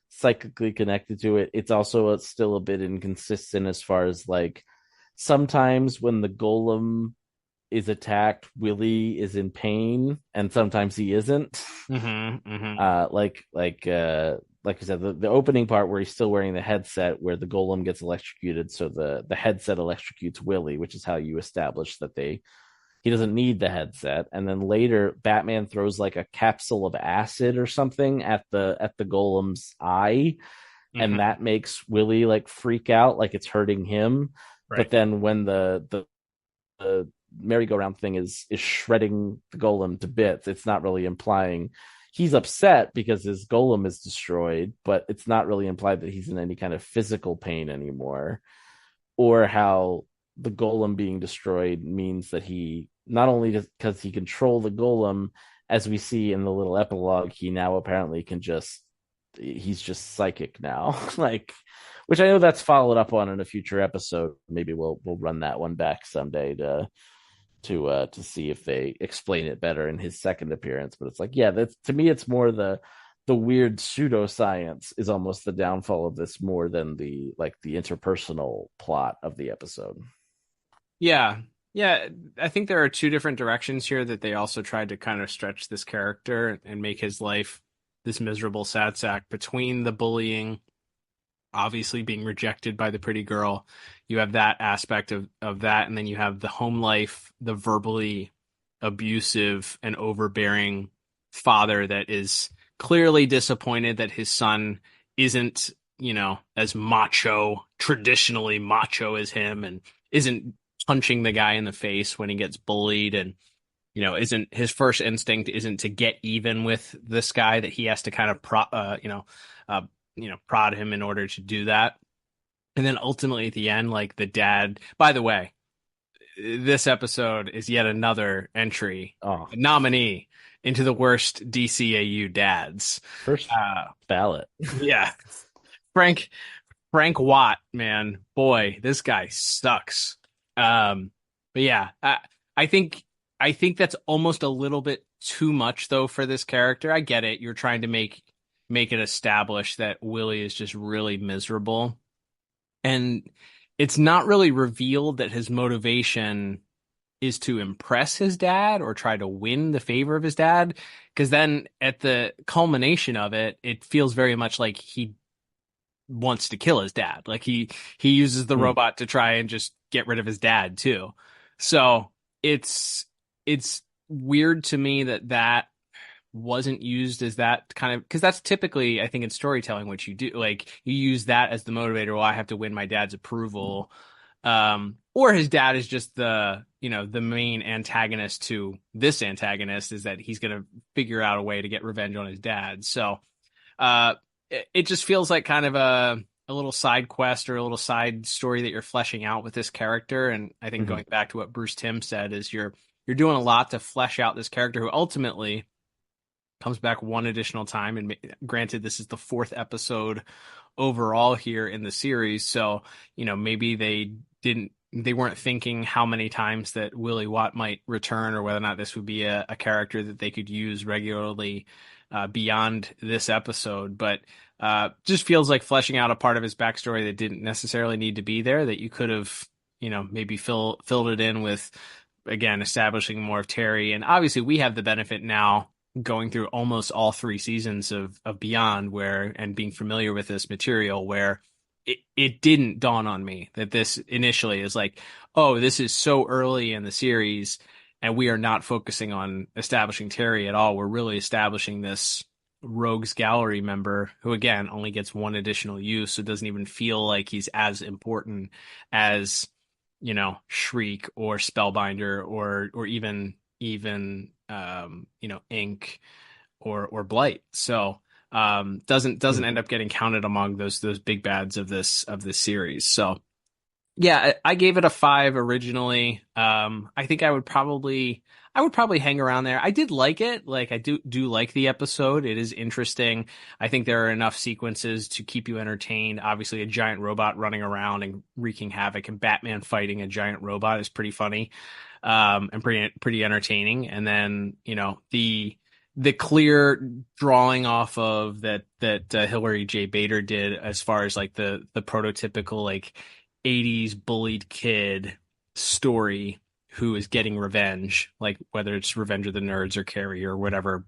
psychically connected to it, it's also still a bit inconsistent as far as like sometimes when the golem is attacked, Willie is in pain, and sometimes he isn't. Mm-hmm, mm-hmm. Like you said, the opening part where he's still wearing the headset, where the golem gets electrocuted, so the headset electrocutes Willie, which is how you establish that he doesn't need the headset. And then later, Batman throws like a capsule of acid or something at the golem's eye, and that makes Willie like freak out, like it's hurting him. Right. But then when the merry-go-round thing is shredding the golem to bits, it's not really implying he's upset because his golem is destroyed, but it's not really implied that he's in any kind of physical pain anymore, or how the golem being destroyed means that he not only because he control the golem, as we see in the little epilogue, he now apparently he's just psychic now. Like, which I know that's followed up on in a future episode. Maybe we'll run that one back someday to see if they explain it better in his second appearance. But it's like, yeah, that's, to me, it's more the weird pseudoscience is almost the downfall of this more than the interpersonal plot of the episode. Yeah. I think there are two different directions here that they also tried to kind of stretch this character and make his life this miserable sad sack between the bullying, obviously being rejected by the pretty girl. You have that aspect of that, and then you have the home life, the verbally abusive and overbearing father that is clearly disappointed that his son isn't, as traditionally macho as him, and isn't punching the guy in the face when he gets bullied, and isn't his first instinct isn't to get even with this guy, that he has to kind of prod him in order to do that. And then ultimately at the end, like the dad, by the way, this episode is yet another entry, nominee into the worst DCAU dads. First ballot. Yeah. Frank Watt, man, boy, this guy sucks. But yeah, I think that's almost a little bit too much though for this character. I get it. You're trying to make it establish that Willie is just really miserable. And it's not really revealed that his motivation is to impress his dad or try to win the favor of his dad. Because then at the culmination of it, it feels very much like he wants to kill his dad. Like he uses the robot to try and just get rid of his dad too. So it's weird to me that wasn't used as that kind of, because that's typically, I think, in storytelling what you do. Like you use that as the motivator. Well, I have to win my dad's approval, or his dad is just the main antagonist to this antagonist, is that he's going to figure out a way to get revenge on his dad. So it just feels like kind of a little side quest or a little side story that you're fleshing out with this character. And I think going back to what Bruce Timm said, is you're doing a lot to flesh out this character who ultimately comes back one additional time. And granted, this is the fourth episode overall here in the series. So, maybe they they weren't thinking how many times that Willie Watt might return, or whether or not this would be a character that they could use regularly beyond this episode. But just feels like fleshing out a part of his backstory that didn't necessarily need to be there, that you could have, maybe filled it in with, again, establishing more of Terry. And obviously we have the benefit now going through almost all 3 seasons of Beyond, and being familiar with this material, where it didn't dawn on me that this initially is like, oh, this is so early in the series and we are not focusing on establishing Terry at all. We're really establishing this Rogues Gallery member who, again, only gets one additional use. So it doesn't even feel like he's as important as, Shriek or Spellbinder or even Ink or Blight. So doesn't end up getting counted among those big bads of this series. So yeah, I gave it a 5 originally. I think I would probably hang around there. I did like it. Like, I do like the episode. It is interesting. I think there are enough sequences to keep you entertained. Obviously, a giant robot running around and wreaking havoc, and Batman fighting a giant robot is pretty funny, and pretty entertaining. And then, the clear drawing off of that Hilary J. Bader did, as far as like the prototypical like 80s bullied kid story who is getting revenge, like whether it's Revenge of the Nerds or Carrie or whatever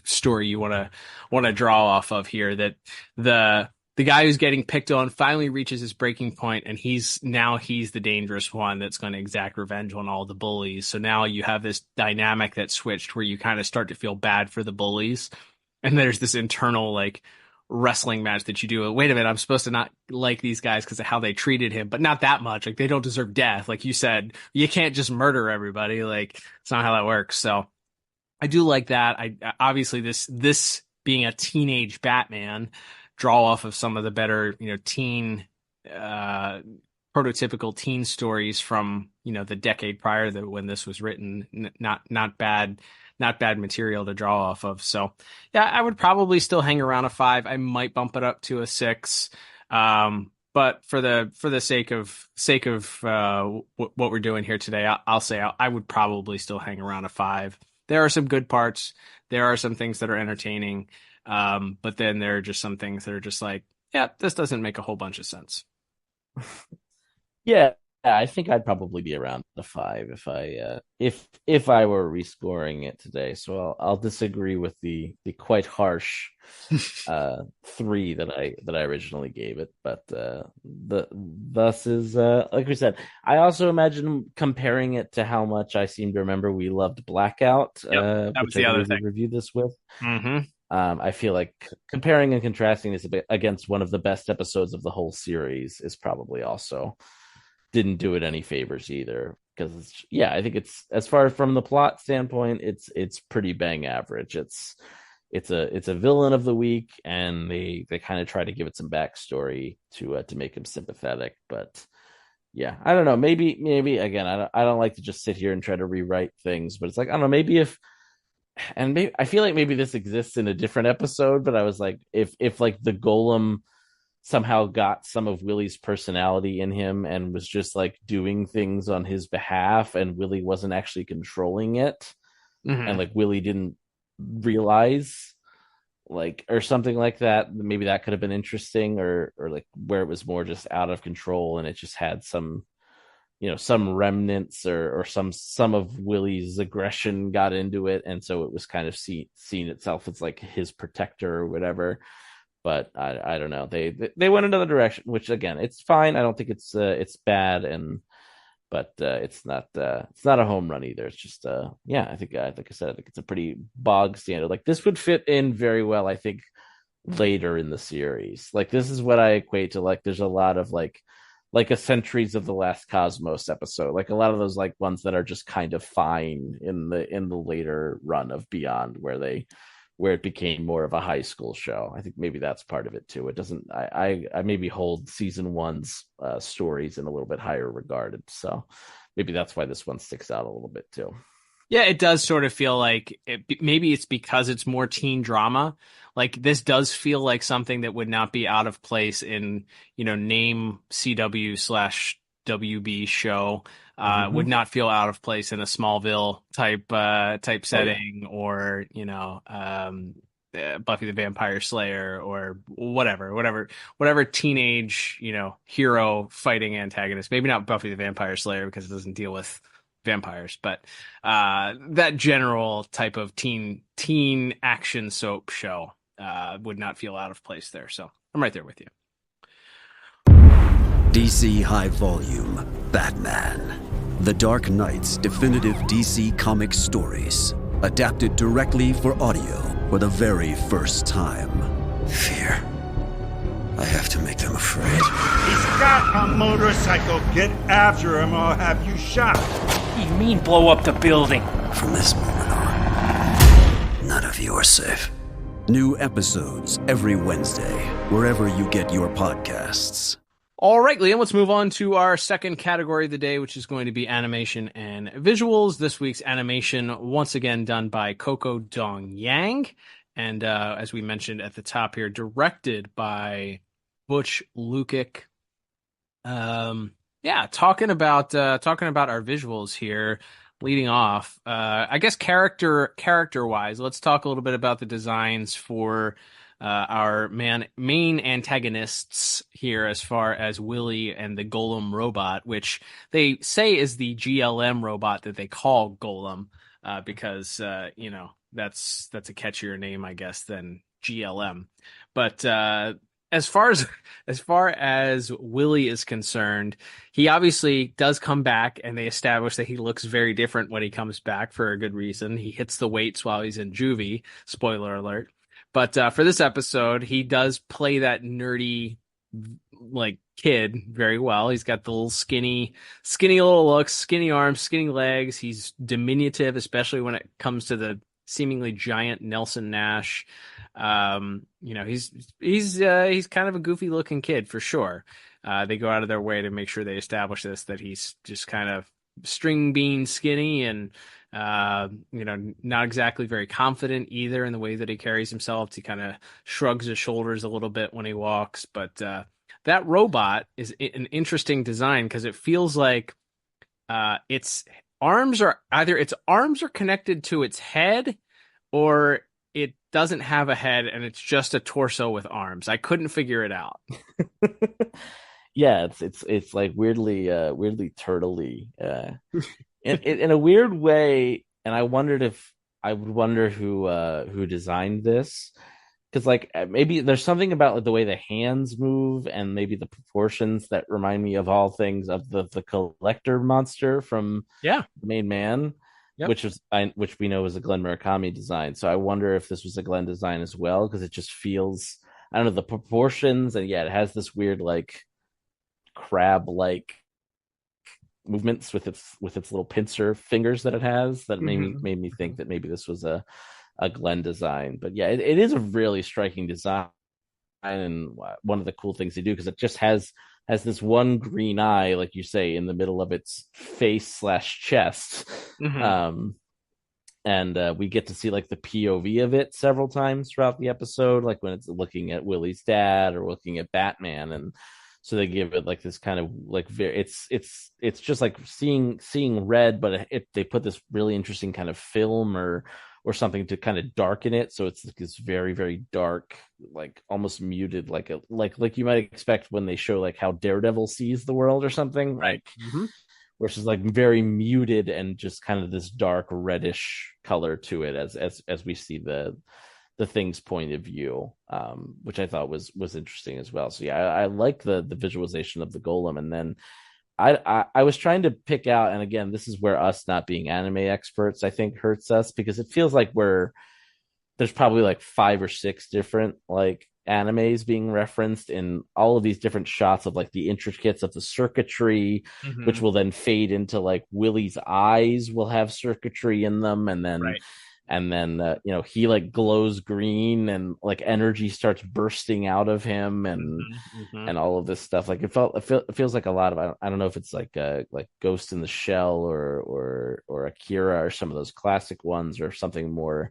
story you want to draw off of here, that the guy who's getting picked on finally reaches his breaking point, and he's the dangerous one that's going to exact revenge on all the bullies. So now you have this dynamic that switched, where you kind of start to feel bad for the bullies, and there's this internal like wrestling match that you do. Wait a minute, I'm supposed to not like these guys because of how they treated him, but not that much. Like, they don't deserve death. Like you said, you can't just murder everybody. Like, it's not how that works. So I do like that. I obviously this being a teenage Batman, draw off of some of the better, teen, prototypical teen stories from, the decade prior that when this was written. Not bad material to draw off of. So yeah, I would probably still hang around a 5. I might bump it up to a 6. But for the sake of what we're doing here today, I'll say I would probably still hang around a 5. There are some good parts. There are some things that are entertaining. But then there are just some things that are just like, yeah, this doesn't make a whole bunch of sense. Yeah, I think I'd probably be around the 5 if I were rescoring it today. So I'll disagree with the quite harsh 3 that I originally gave it. But thus is like we said. I also imagine comparing it to how much I seem to remember we loved Blackout. That was the other thing. Reviewed this with. Mm-hmm. I feel like comparing and contrasting this a bit against one of the best episodes of the whole series is probably also didn't do it any favors either, because I think it's, as far from the plot standpoint, it's pretty bang average. It's a villain of the week, and they kind of try to give it some backstory to make him sympathetic. But yeah, I don't know, maybe again, I don't like to just sit here and try to rewrite things, but it's like, I don't know, maybe I feel like maybe this exists in a different episode, but I was like, if like the Golem somehow got some of Willie's personality in him and was just like doing things on his behalf, and Willie wasn't actually controlling it, and like Willie didn't realize, like, or something like that, maybe that could have been interesting, or like where it was more just out of control and it just had some remnants or some of Willie's aggression got into it, and so it was kind of seen itself as like his protector or whatever. But I don't know, they went another direction, which again, it's fine. I don't think it's bad, but it's not a home run either. It's just I think, like I said, I think it's a pretty bog standard. Like, this would fit in very well, I think, later in the series. Like, this is what I equate to, like, there's a lot of like a Centuries of the Last Cosmos episode, like a lot of those like ones that are just kind of fine in the later run of Beyond, where it became more of a high school show. I think maybe that's part of it too. It doesn't, I maybe hold season 1's stories in a little bit higher regard, so maybe that's why this one sticks out a little bit too. Yeah, it does sort of feel like maybe it's because it's more teen drama. Like, this does feel like something that would not be out of place in, name CW WB show. Would not feel out of place in a Smallville type setting, or Buffy the Vampire Slayer, or whatever teenage hero fighting antagonist. Maybe not Buffy the Vampire Slayer because it doesn't deal with vampires, but that general type of teen action soap show would not feel out of place there. So I'm right there with you. DC High Volume Batman. The Dark Knight's definitive DC Comics stories, adapted directly for audio for the very first time. Fear. I have to make them afraid. He's got a motorcycle. Get after him or I'll have you shot. What do you mean blow up the building? From this moment on, none of you are safe. New episodes every Wednesday, wherever you get your podcasts. All right, Liam, let's move on to our second category of the day, which is going to be animation and visuals. This week's animation, once again, done by Coco Dong Yang. And as we mentioned at the top here, directed by Butch Lukic. Talking about our visuals here, leading off. I guess character-wise, let's talk a little bit about the designs for our main antagonists here, as far as Willie and the Golem robot, which they say is the GLM robot that they call Golem, because that's a catchier name, I guess, than GLM. But as far as Willie is concerned, he obviously does come back, and they establish that he looks very different when he comes back for a good reason. He hits the weights while he's in juvie. Spoiler alert. But for this episode, he does play that nerdy kid very well. He's got the little skinny little looks, skinny arms, skinny legs. He's diminutive, especially when it comes to the seemingly giant Nelson Nash. He's kind of a goofy looking kid for sure. They go out of their way to make sure they establish this, that he's just kind of string bean skinny and not exactly very confident either in the way that he carries himself. He kind of shrugs his shoulders a little bit when he walks. But that robot is an interesting design because it feels like its arms are connected to its head, or it doesn't have a head and it's just a torso with arms. I couldn't figure it out. Yeah, it's like weirdly turtley. In a weird way, and I would wonder who designed this, because maybe there's something about the way the hands move and maybe the proportions that remind me of all things of the collector monster from The Main Man, which we know is a Glenn Murakami design. So I wonder if this was a Glenn design as well, because it just feels, I don't know, the proportions, and it has this weird crab-like movements with its little pincer fingers that it has that made me think that maybe this was a Glenn design. But it is a really striking design, and one of the cool things they do, because it just has this one green eye, like you say, in the middle of its face/chest. And we get to see the POV of it several times throughout the episode, like when it's looking at Willie's dad or looking at Batman. And so they give it this kind of it's just like seeing red, but they put this really interesting kind of film or something to kind of darken it, so it's this very, very dark, almost muted, like you might expect when they show how Daredevil sees the world or something, right? Where it's just very muted and just kind of this dark reddish color to it as we see the Thing's point of view, which I thought was interesting as well. So I like the visualization of the Golem. And then I was trying to pick out, and again, this is where us not being anime experts, I think, hurts us, because it feels like there's probably 5 or 6 different animes being referenced in all of these different shots of the intricacies of the circuitry, which will then fade into Willie's eyes will have circuitry in them, and then he glows green and energy starts bursting out of him, and all of this stuff. It feels like a lot of, I don't know if it's like Ghost in the Shell or Akira or some of those classic ones, or something more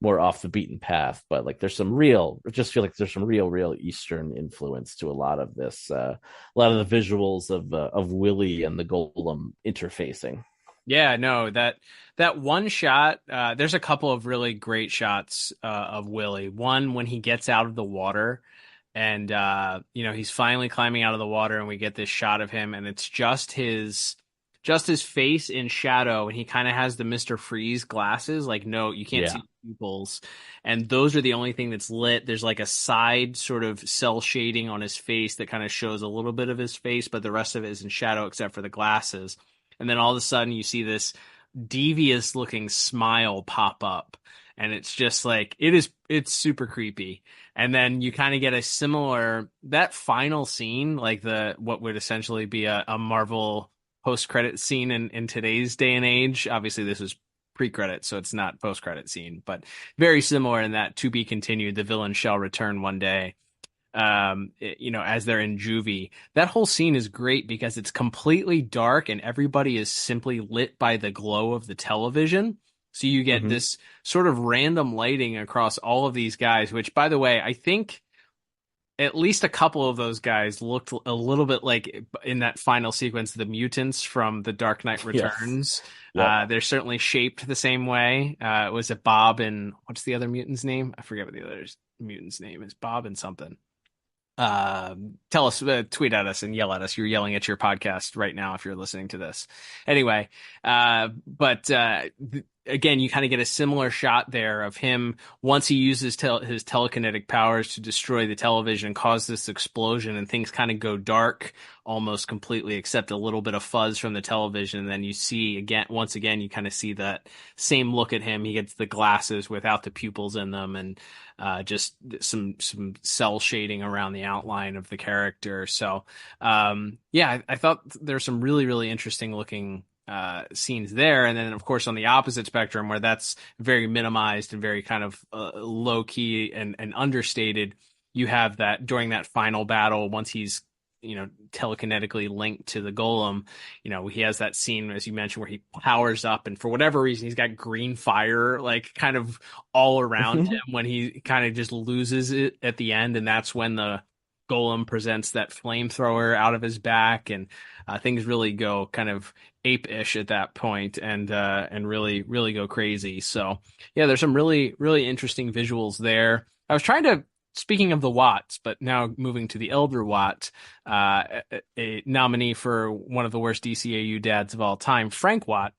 more off the beaten path, but like there's some real, I just feel like there's some real Eastern influence to a lot of this, a lot of the visuals of Willie and the Golem interfacing. Yeah, no, that one shot, there's a couple of really great shots of Willie. One when he gets out of the water and he's finally climbing out of the water and we get this shot of him and it's just his face in shadow, and he kind of has the Mr. Freeze glasses, like no, you can't see pupils, and those are the only thing that's lit. There's like a side sort of cell shading on his face that kind of shows a little bit of his face, but the rest of it is in shadow except for the glasses. And then all of a sudden you see this devious looking smile pop up, and it's just like it's super creepy. And then you kind of get a similar, that final scene, like what would essentially be a Marvel post-credit scene in today's day and age. Obviously this was pre-credit, so it's not post-credit scene, but very similar in that to be continued, the villain shall return one day. As they're in juvie, that whole scene is great because it's completely dark and everybody is simply lit by the glow of the television. So you get this sort of random lighting across all of these guys, which, by the way, I think at least a couple of those guys looked a little bit like, in that final sequence, the mutants from The Dark Knight Returns. Yes. They're certainly shaped the same way. Was it Bob and what's the other mutant's name? I forget what the other mutant's name is. Bob and something. Tell us, tweet at us and yell at us. You're yelling at your podcast right now if you're listening to this. Anyway, again, you kind of get a similar shot there of him once he uses his telekinetic powers to destroy the television and cause this explosion, and things kind of go dark almost completely, except a little bit of fuzz from the television. And then you see once again, you kind of see that same look at him. He gets the glasses without the pupils in them, and just some cell shading around the outline of the character. So, I thought there's some really, really interesting looking scenes there. And then of course on the opposite spectrum, where that's very minimized and very kind of low key and understated, you have that during that final battle, once he's telekinetically linked to the Golem, he has that scene, as you mentioned, where he powers up, and for whatever reason he's got green fire like kind of all around him when he kind of just loses it at the end. And that's when the Golem presents that flamethrower out of his back, and things really go kind of ape-ish at that point, and really, really go crazy. So yeah, there's some really, really interesting visuals there. I was trying to, speaking of the Watts, but now moving to the Elder Watt, a nominee for one of the worst DCAU dads of all time, Frank Watt.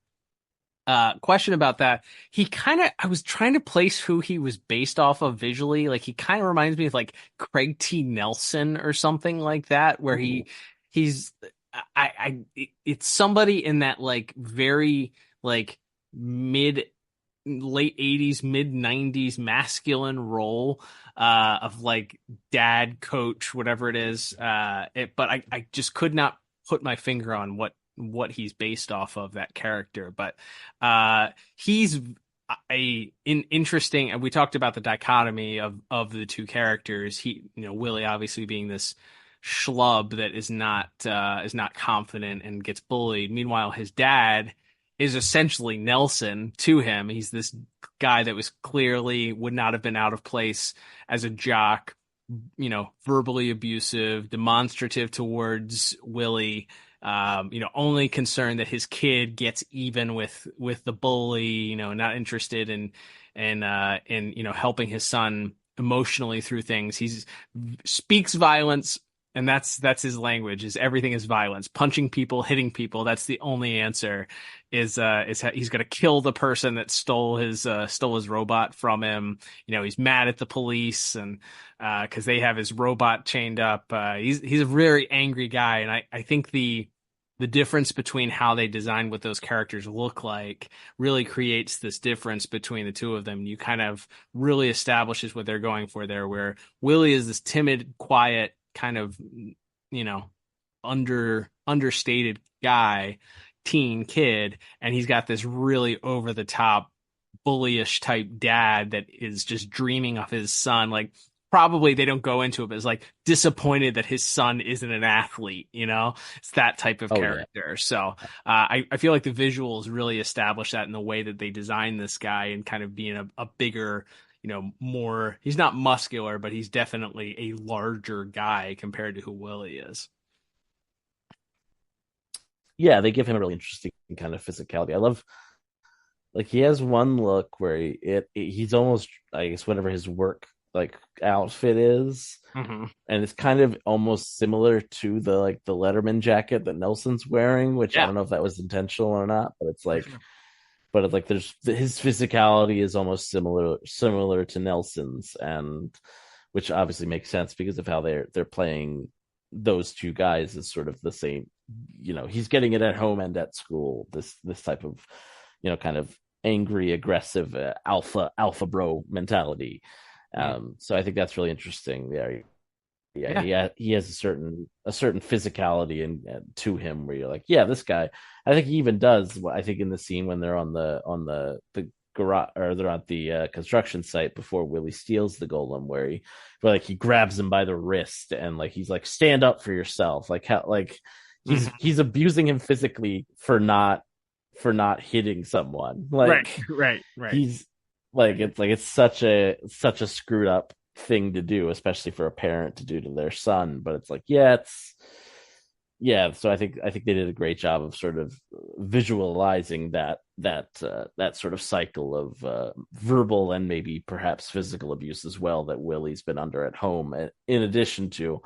Question about that. I was trying to place who he was based off of visually. Like, he kind of reminds me of like Craig T. Nelson or something like that, where it's somebody in that like very like late 80s, mid 90s masculine role of like dad, coach, whatever it is. But I just could not put my finger on what he's based off of, that character. But he's interesting, and we talked about the dichotomy of the two characters. Willie obviously being this schlub that is not confident and gets bullied. Meanwhile, his dad is essentially Nelson to him. He's this guy that was clearly would not have been out of place as a jock, verbally abusive, demonstrative towards Willie, only concerned that his kid gets even with the bully, not interested in helping his son emotionally through things. He speaks violence, and that's his language, is everything is violence, punching people, hitting people. That's the only answer, is he's going to kill the person that stole his robot from him. He's mad at the police, and because they have his robot chained up. He's a very angry guy, and I think the difference between how they designed what those characters look like really creates this difference between the two of them. You kind of really establishes what they're going for there, where Willie is this timid, quiet, kind of, understated guy, teen kid, and he's got this really over the top bullyish type dad that is just dreaming of his son. Like, probably they don't go into it, but is like disappointed that his son isn't an athlete, you know? It's that type of character. Yeah. So I feel like the visuals really establish that in the way that they design this guy and kind of being a bigger, you know, more, he's not muscular, but he's definitely a larger guy compared to who Willie is. Yeah, they give him a really interesting kind of physicality. I love, like, he has one look where he's almost, I guess, whatever his work like outfit is, and it's kind of almost similar to the Letterman jacket that Nelson's wearing, which I don't know if that was intentional or not, but it's like, there's his physicality is almost similar to Nelson's, and which obviously makes sense because of how they're playing those two guys is sort of the same. You know, he's getting it at home and at school. This type of, you know, kind of angry, aggressive alpha bro mentality. So I think that's really interesting there. Yeah, he has a certain physicality to him where you're like, yeah, this guy. I think he even does. I think in the scene when they're on the garage, or they're at the construction site before Willie steals the golem, where he grabs him by the wrist and like he's like, stand up for yourself. Like how he's abusing him physically for not hitting someone. Like right. He's like, it's such a screwed up thing to do, especially for a parent to do to their son. But it's like, so I think they did a great job of sort of visualizing that sort of cycle of verbal and maybe perhaps physical abuse as well that Willie's been under at home, in addition to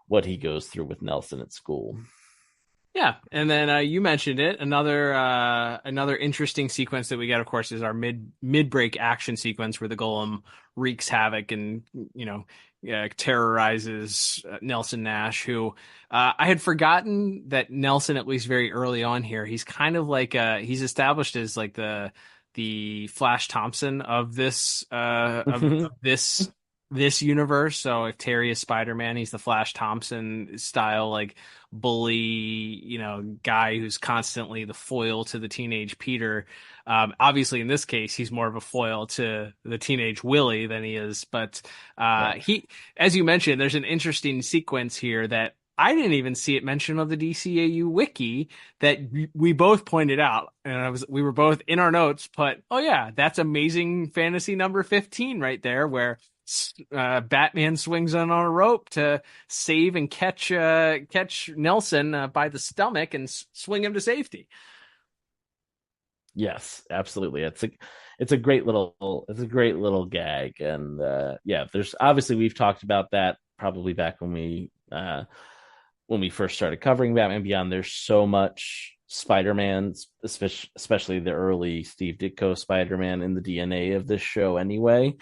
what he goes through with Nelson at school. Yeah, and then you mentioned it. Another interesting sequence that we get, of course, is our mid-break action sequence where the golem wreaks havoc and, you know, terrorizes Nelson Nash, who I had forgotten that Nelson, at least very early on here, he's kind of like he's established as like the Flash Thompson of this this universe. So if Terry is Spider-Man, he's the Flash Thompson style, like bully, you know, guy who's constantly the foil to the teenage Peter. Obviously in this case, he's more of a foil to the teenage Willie than he is. But he, as you mentioned, there's an interesting sequence here that I didn't even see it mentioned on the DCAU wiki that we both pointed out, and we were both in our notes, but oh yeah, that's Amazing Fantasy number 15 right there, where Batman swings on a rope to save and catch Nelson by the stomach and swing him to safety. Yes, absolutely. It's a great little gag, and there's obviously, we've talked about that probably back when we first started covering Batman Beyond. There's so much Spider-Man, especially the early Steve Ditko Spider-Man, in the DNA of this show anyway.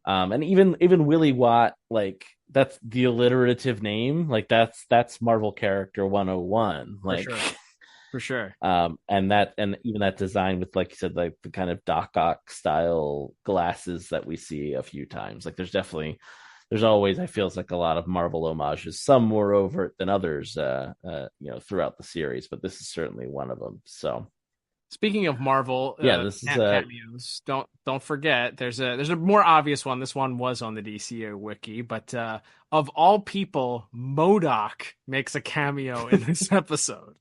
And even Willie Watt, like, that's the alliterative name, like that's Marvel character 101, like for sure. And even that design with, like you said, like the kind of Doc Ock style glasses that we see a few times. Like there's always, I feel, like a lot of Marvel homages, some more overt than others, throughout the series, but this is certainly one of them. So, speaking of Marvel, this is cameos. Don't forget, there's a more obvious one. This one was on the DCAU wiki, but of all people, MODOK makes a cameo in this episode.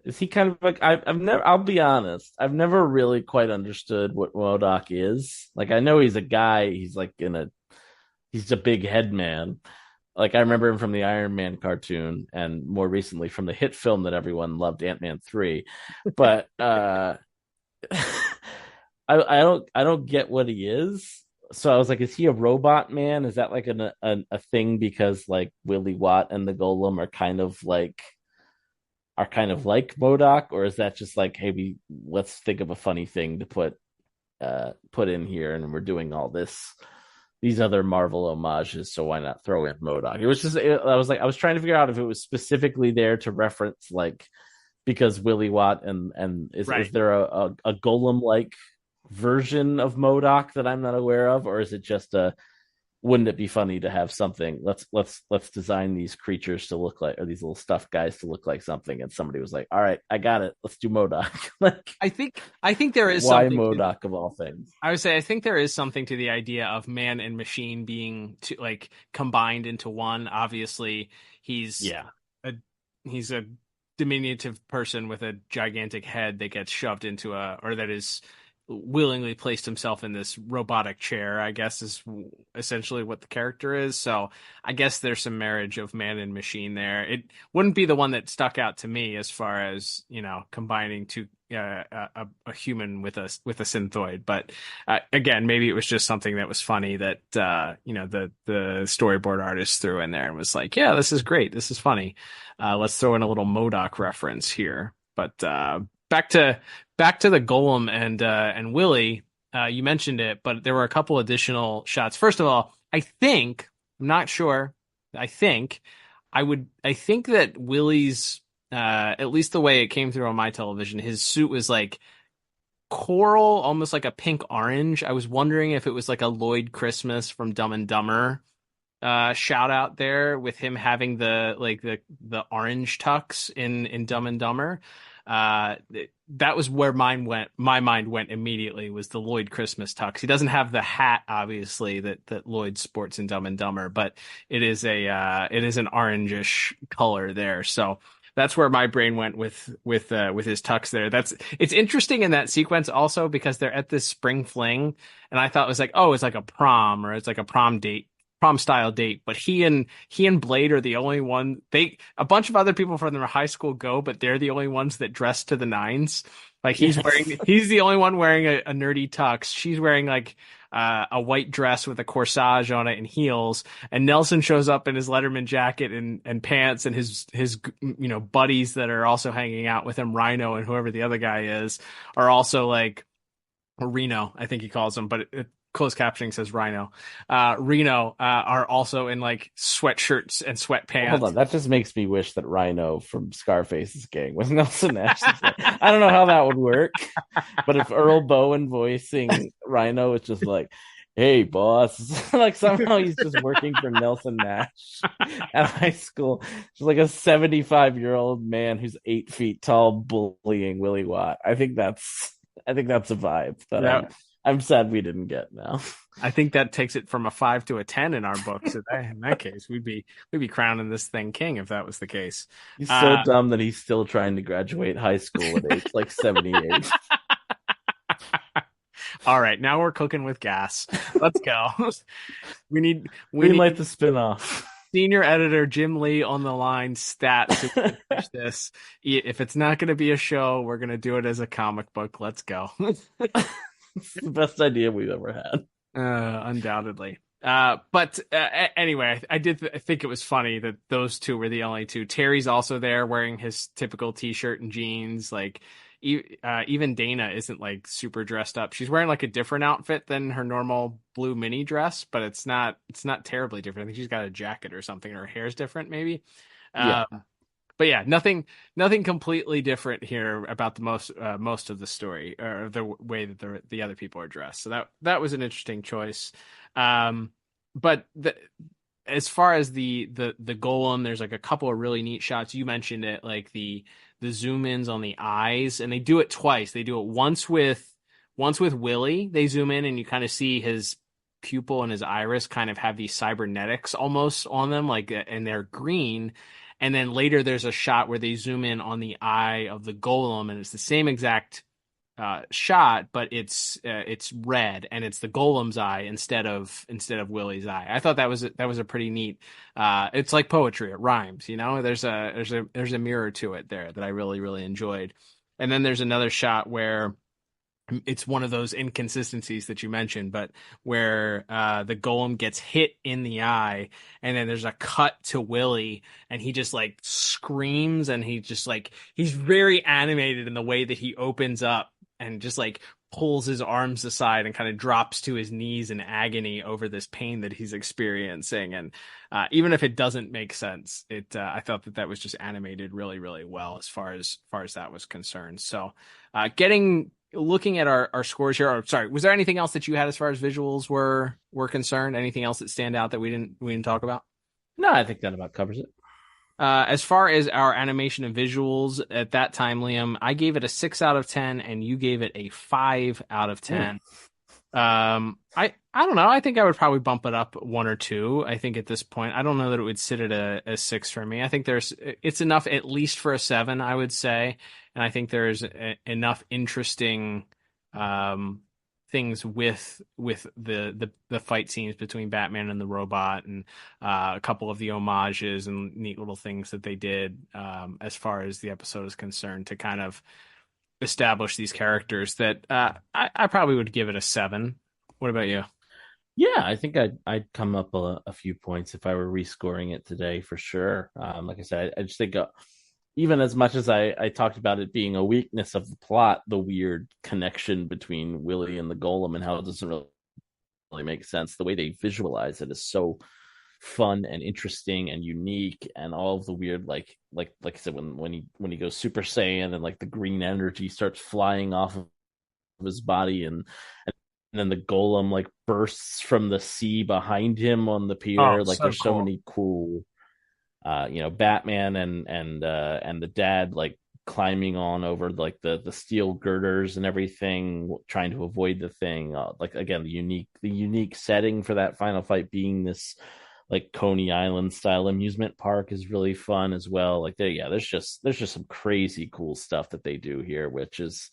Is he kind of like, I'll be honest, I've never really quite understood what MODOK is. Like, I know he's a guy, he's a big head man. Like, I remember him from the Iron Man cartoon, and more recently from the hit film that everyone loved, Ant-Man 3. But I don't get what he is. So I was like, is he a robot man? Is that like a thing because like Willie Watt and the Golem are kind of like MODOK, or is that just like, hey, let's think of a funny thing to put in here, and we're doing all these other Marvel homages, so why not throw in MODOK? It was just, I was trying to figure out if it was specifically there to reference, like, because Willie Watt and is there a Golem like version of MODOK that I'm not aware of, or is it just wouldn't it be funny to have something? Let's design these creatures to look like, or these little stuffed guys to look like something. And somebody was like, "All right, I got it. Let's do MODOK." Like, I think there is why something MODOK of all things. I would say I think there is something to the idea of man and machine being like combined into one. Obviously, he's a diminutive person with a gigantic head that gets shoved into or that is willingly placed himself in this robotic chair, I guess, is essentially what the character is. So I guess there's some marriage of man and machine there. It wouldn't be the one that stuck out to me as far as, combining two a human with a synthoid. But again, maybe it was just something that was funny that the storyboard artist threw in there and was like, yeah, this is great, this is funny. Let's throw in a little MODOK reference here. But back to the Golem and Willie. You mentioned it, but there were a couple additional shots. First of all, I'm not sure. I think that Willie's, at least the way it came through on my television, his suit was like coral, almost like a pink orange. I was wondering if it was like a Lloyd Christmas from Dumb and Dumber shout out there, with him having the orange tux in Dumb and Dumber. That was where my mind went immediately, was the Lloyd Christmas tux. He doesn't have the hat, obviously, that Lloyd sports in Dumb and Dumber, but it is an orangish color there. So that's where my brain went with his tux there. It's interesting in that sequence also, because they're at this spring fling, and I thought it was like, oh, it's like a prom, or it's like a prom style date, but he and Blade are the only one. A bunch of other people from their high school go, but they're the only ones that dress to the nines. Like he's the only one wearing a nerdy tux. She's wearing like a white dress with a corsage on it and heels. And Nelson shows up in his Letterman jacket and pants, and his buddies that are also hanging out with him, Rhino and whoever the other guy is, are also like, or Reno, I think he calls him, but closed captioning says Rhino. Reno are also in like sweatshirts and sweatpants. Hold on, that just makes me wish that Rhino from Scarface's gang was Nelson Nash. I don't know how that would work, but if Earl Bowen voicing Rhino is just like, "Hey, boss," like somehow he's just working for Nelson Nash at high school, just like a 75-year-old man who's 8 feet tall bullying Willie Watt. I think that's a vibe that I'm sad we didn't get now. I think that takes it from a 5 to a 10 in our books. In that case, we'd be crowning this thing king if that was the case. He's so dumb that he's still trying to graduate high school at age like 78. All right, now we're cooking with gas. Let's go. We need light the spin-off. Senior editor Jim Lee on the line, stat to finish this. If it's not going to be a show, we're going to do it as a comic book. Let's go. It's the best idea we've ever had. Undoubtedly. But anyway, I think it was funny that those two were the only two. Terry's also there wearing his typical t-shirt and jeans. Like even Dana isn't like super dressed up. She's wearing like a different outfit than her normal blue mini dress, but it's not terribly different. I think she's got a jacket or something. Her hair's different maybe. Yeah. But yeah, nothing completely different here about the most of the story, or the way that the other people are dressed. So that was an interesting choice. But as far as the Golem, there's like a couple of really neat shots. You mentioned it, like the zoom ins on the eyes, and they do it twice. They do it once with Willie. They zoom in and you kind of see his pupil and his iris kind of have these cybernetics almost on them, like, and they're green. And then later there's a shot where they zoom in on the eye of the Golem, and it's the same exact shot, but it's red, and it's the Golem's eye instead of Willie's eye. I thought that was a pretty neat. It's like poetry; it rhymes. There's a mirror to it there that I really, really enjoyed. And then there's another shot where it's one of those inconsistencies that you mentioned, but where the Golem gets hit in the eye, and then there's a cut to Willie, and he just like screams, and he's very animated in the way that he opens up and just like pulls his arms aside and kind of drops to his knees in agony over this pain that he's experiencing. And even if it doesn't make sense, I thought that was just animated really, really well as far as that was concerned. So getting looking at our scores here, sorry, was there anything else that you had as far as visuals were concerned? Anything else that stand out that we didn't talk about? No, I think that about covers it. As far as our animation and visuals at that time, Liam, I gave it a 6 out of 10, and you gave it a 5 out of 10. I don't know. I think I would probably bump it up 1 or 2. I think at this point, I don't know that it would sit at a 6 for me. I think it's enough at least for a 7, I would say, and I think there's enough interesting things with the fight scenes between Batman and the robot, and a couple of the homages and neat little things that they did as far as the episode is concerned to kind of establish these characters that I probably would give it a 7. What about you? Yeah, I think I'd come up a few points if I were rescoring it today for sure. Like I said, I just think even as much as I talked about it being a weakness of the plot, the weird connection between Willie and the Golem and how it doesn't really make sense. The way they visualize it is so fun and interesting and unique, and all of the weird like I said, when he goes Super Saiyan and like the green energy starts flying off of his body, and then the Golem like bursts from the sea behind him on the pier. Like there's so many cool Batman and the dad like climbing on over like the steel girders and everything, trying to avoid the thing. Like again, the unique setting for that final fight being this like Coney Island style amusement park is really fun as well. Like there's just some crazy cool stuff that they do here, which is,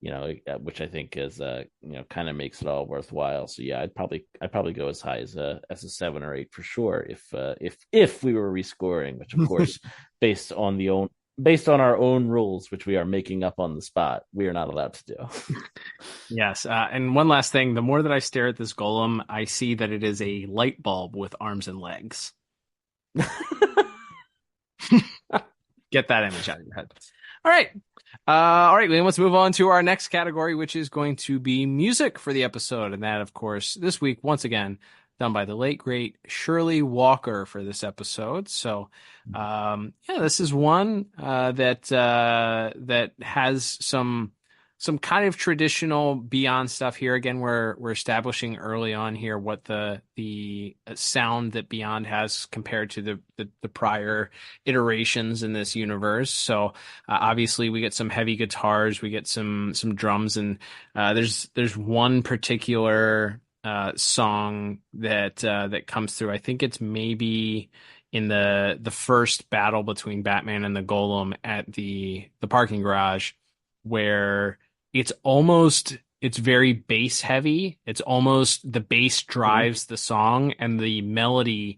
which I think is kind of makes it all worthwhile. So yeah, I'd probably go as high as a 7 or 8 for sure if we were rescoring, which of course based on our own rules, which we are making up on the spot, we are not allowed to do. Yes. And one last thing, the more that I stare at this Golem, I see that it is a light bulb with arms and legs. Get that image out of your head. All right. Liam, let's move on to our next category, which is going to be music for the episode. And that, of course, this week, once again, done by the late, great Shirley Walker for this episode. So, this is one that has some kind of traditional Beyond stuff here. Again, we're establishing early on here what the sound that Beyond has compared to the prior iterations in this universe. So obviously we get some heavy guitars, we get some drums, and there's one particular song that comes through. I think it's maybe in the first battle between Batman and the Golem at the parking garage, where it's very bass heavy. It's almost the bass drives the song, and the melody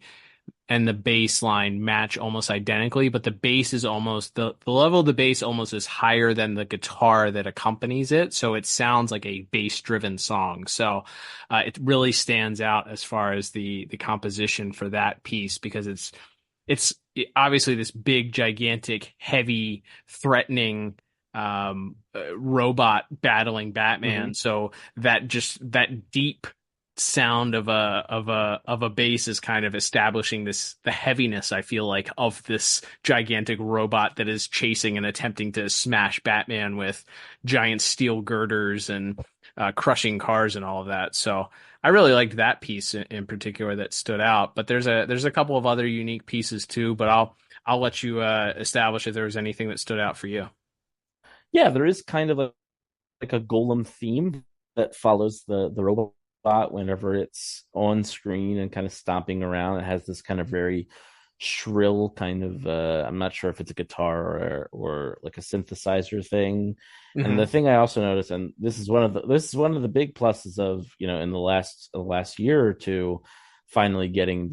and the bass line match almost identically, but the bass is almost the level of the bass almost is higher than the guitar that accompanies it. So it sounds like a bass driven song. So it really stands out as far as the composition for that piece, because it's obviously this big, gigantic, heavy, threatening robot battling Batman. So that deep sound of a bass is kind of establishing the heaviness, I feel like, of this gigantic robot that is chasing and attempting to smash Batman with giant steel girders and crushing cars and all of that. So I really liked that piece in particular that stood out, but there's a couple of other unique pieces too, but I'll let you establish if there was anything that stood out for you. Yeah, there is kind of like a Golem theme that follows the robot whenever it's on screen and kind of stomping around. It has this kind of very shrill kind of I'm not sure if it's a guitar or like a synthesizer thing. And the thing I also noticed, and this is one of the big pluses of in the last year or two, finally getting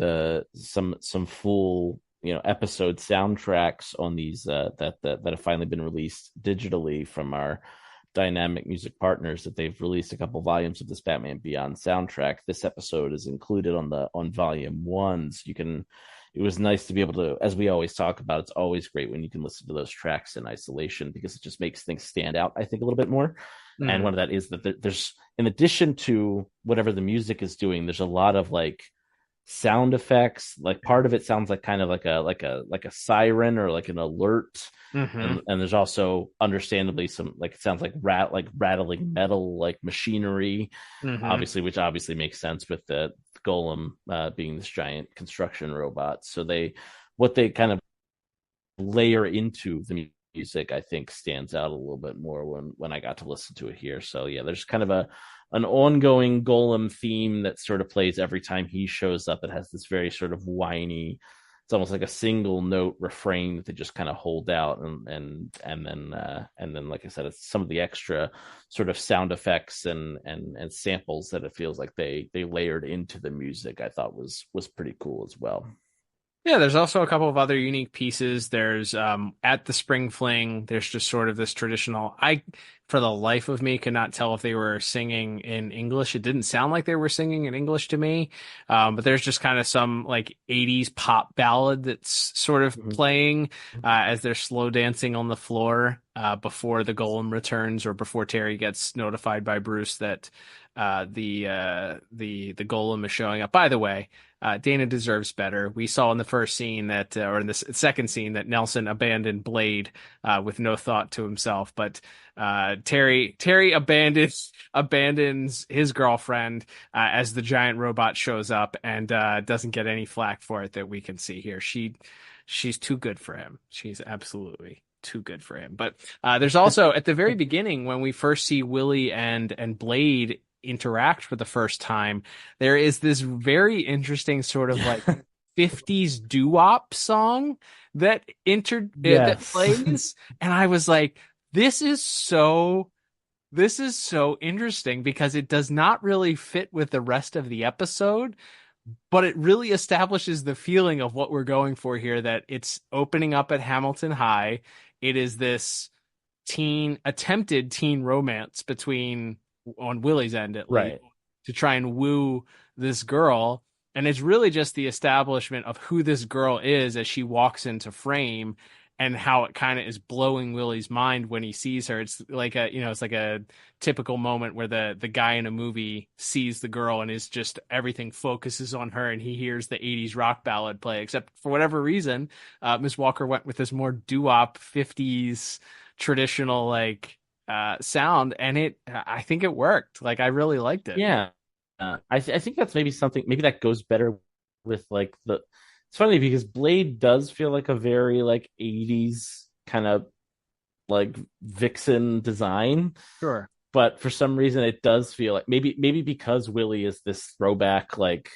some full episode soundtracks on these that have finally been released digitally from our dynamic music partners, that they've released a couple volumes of this Batman Beyond soundtrack. This episode is included on volume 1, so it was nice to be able to, as we always talk about, it's always great when you can listen to those tracks in isolation, because it just makes things stand out, I think, a little bit more. And one of that is that there's, in addition to whatever the music is doing, there's a lot of like sound effects. Like part of it sounds like kind of like a siren or like an alert. And there's also understandably some, like, it sounds like rattling metal, like machinery, obviously, which obviously makes sense with the Golem being this giant construction robot. So what they kind of layer into the music, I think, stands out a little bit more when I got to listen to it here. So yeah, there's kind of an ongoing Golem theme that sort of plays every time he shows up. It has this very sort of whiny, it's almost like a single note refrain that they just kind of hold out, and then like I said, it's some of the extra sort of sound effects and samples that it feels like they layered into the music, I thought was pretty cool as well. Yeah, there's also a couple of other unique pieces. There's at the Spring Fling, there's just sort of this traditional, for the life of me, could not tell if they were singing in English. It didn't sound like they were singing in English to me. But there's just kind of some like 80s pop ballad that's sort of playing as they're slow dancing on the floor before the Golem returns, or before Terry gets notified by Bruce that the Golem is showing up. By the way, Dana deserves better. We saw in the first scene that, or in the second scene, that Nelson abandoned Blade with no thought to himself. But Terry abandons his girlfriend as the giant robot shows up, and doesn't get any flack for it that we can see here. She's too good for him. She's absolutely too good for him. But there's also at the very beginning, when we first see Willie and Blade interact for the first time, there is this very interesting sort of like 50s doo-wop song that that plays, and I was like, this is so interesting, because it does not really fit with the rest of the episode, but it really establishes the feeling of what we're going for here, that it's opening up at Hamilton High. It is this attempted teen romance between, on Willie's end at least, to try and woo this girl. And it's really just the establishment of who this girl is as she walks into frame, and how it kind of is blowing Willie's mind when he sees her. It's like it's like a typical moment where the guy in a movie sees the girl and is just, everything focuses on her, and he hears the 80s rock ballad play, except for whatever reason, Ms. Walker went with this more doo-wop 50s traditional like sound, and I think it worked. Like, I really liked it. Yeah. I think that's maybe something, maybe that goes better with like it's funny because Blade does feel like a very like 80s kind of like vixen design. Sure. But for some reason it does feel like maybe because Willie is this throwback, like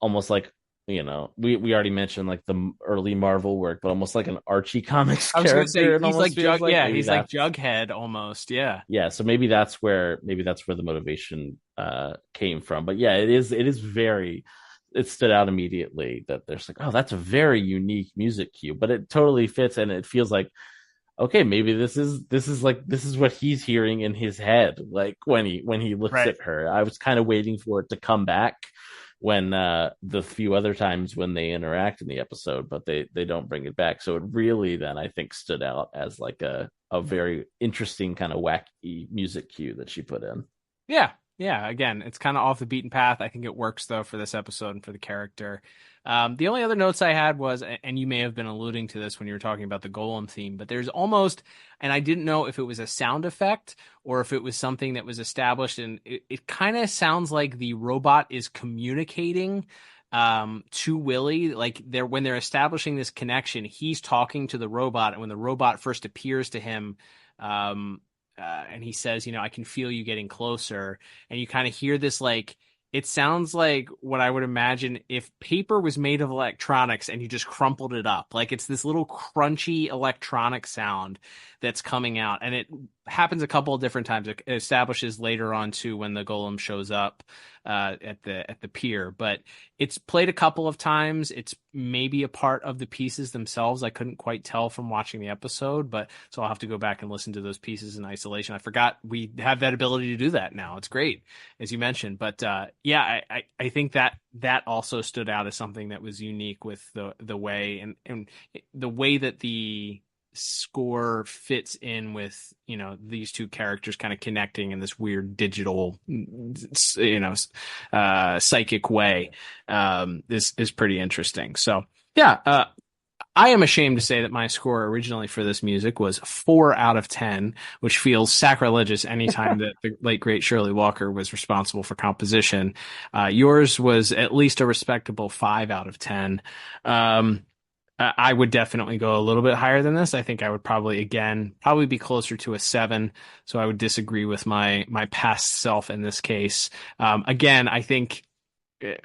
almost like, we already mentioned like the early Marvel work, but almost like an Archie Comics character. I was going to say, he's like he's like Jughead almost. Yeah. Yeah. So maybe that's where the motivation came from. But yeah, it stood out immediately that there's like, oh, that's a very unique music cue, but it totally fits, and it feels like, okay, maybe this is what he's hearing in his head, like when he looks at her. I was kind of waiting for it to come back when the few other times when they interact in the episode, but they don't bring it back. So it really then, I think, stood out as like a very interesting kind of wacky music cue that she put in. Yeah, again, it's kind of off the beaten path. I think it works, though, for this episode and for the character. The only other notes I had was, and you may have been alluding to this when you were talking about the Golem theme, but there's almost, and I didn't know if it was a sound effect or if it was something that was established, and it kind of sounds like the robot is communicating to Willie. Like when they're establishing this connection, he's talking to the robot, and when the robot first appears to him, and he says, I can feel you getting closer. And you kind of hear this, like, it sounds like what I would imagine if paper was made of electronics and you just crumpled it up. Like, it's this little crunchy electronic sound that's coming out. And it happens a couple of different times. It establishes later on, too, when the Golem shows up at the pier. But it's played a couple of times. It's maybe a part of the pieces themselves. I couldn't quite tell from watching the episode, but so I'll have to go back and listen to those pieces in isolation. I forgot we have that ability to do that now. It's great, as you mentioned. But I think that also stood out as something that was unique with the way and the way that the score fits in with, these two characters kind of connecting in this weird digital, psychic way, is pretty interesting. So yeah, I am ashamed to say that my score originally for this music was 4 out of 10, which feels sacrilegious anytime that the late great Shirley Walker was responsible for composition. Yours was at least a respectable 5 out of 10. I would definitely go a little bit higher than this. I think I would probably be closer to a 7. So I would disagree with my past self in this case. Again, I think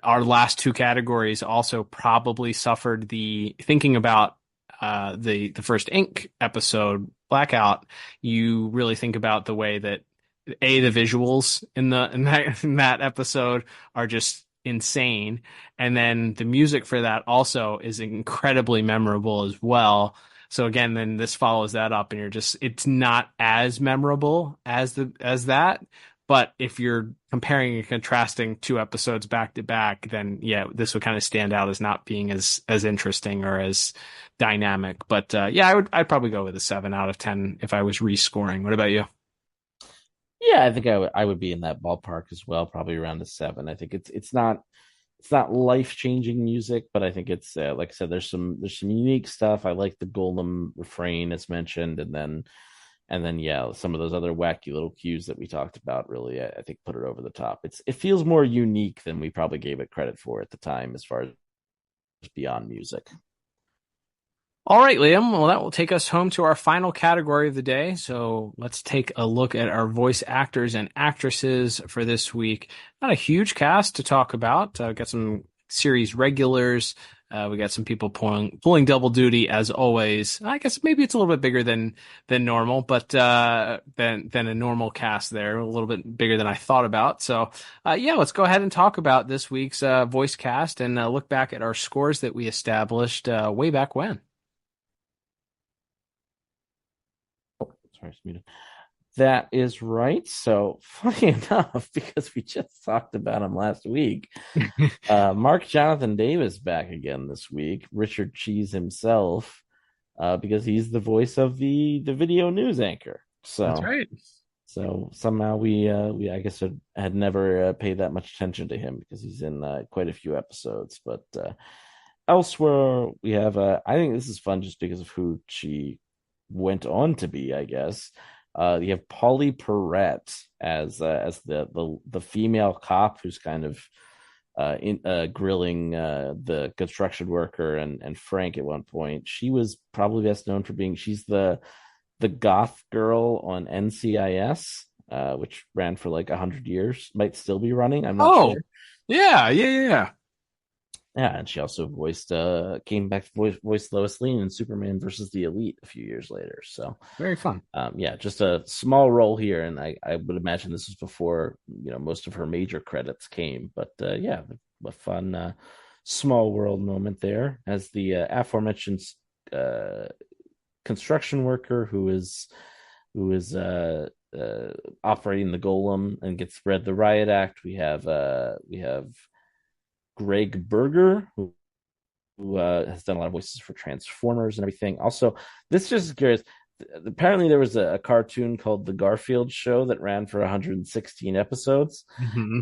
our last two categories also probably suffered the thinking about the first Ink episode, Blackout. You really think about the way that the visuals in that episode are just insane, and then the music for that also is incredibly memorable as well. So again, then this follows that up, and it's not as memorable as that. But if you're comparing and contrasting two episodes back to back, then yeah, this would kind of stand out as not being as interesting or as dynamic. But I'd probably go with a 7 out of 10 if I was rescoring. What about you? Yeah, I think I would be in that ballpark as well, probably around a 7. I think it's not life-changing music, but I think it's like I said, there's some unique stuff. I like the Golem refrain as mentioned, and then yeah, some of those other wacky little cues that we talked about really, I think, put it over the top. It feels more unique than we probably gave it credit for at the time as far as beyond music. All right, Liam. Well, that will take us home to our final category of the day. So let's take a look at our voice actors and actresses for this week. Not a huge cast to talk about. Got some series regulars. We got some people pulling double duty as always. I guess maybe it's a little bit bigger than normal, but than a normal cast there, a little bit bigger than I thought about. So let's go ahead and talk about this week's voice cast and look back at our scores that we established way back when. That is right. So funny enough, because we just talked about him last week, Mark Jonathan Davis back again this week. Richard Cheese himself, because he's the voice of the video news anchor. So that's right. So somehow we I guess had never paid that much attention to him because he's in quite a few episodes. But elsewhere we have I think this is fun just because of who she went on to be, I guess. You have Polly Perrette as the female cop who's kind of grilling the construction worker and Frank at one point. She was probably best known for she's the goth girl on NCIS, which ran for like 100 years, might still be running. I'm not sure. Yeah. Yeah, and she also came back to voice Lois Lane in Superman versus the Elite a few years later. So very fun. Just a small role here, and I would imagine this was before most of her major credits came. But a fun small world moment there as the aforementioned construction worker who is operating the Golem and gets read the riot act. We have Greg Berger, who has done a lot of voices for Transformers and everything. Also, this just is curious. Apparently, there was a cartoon called The Garfield Show that ran for 116 episodes,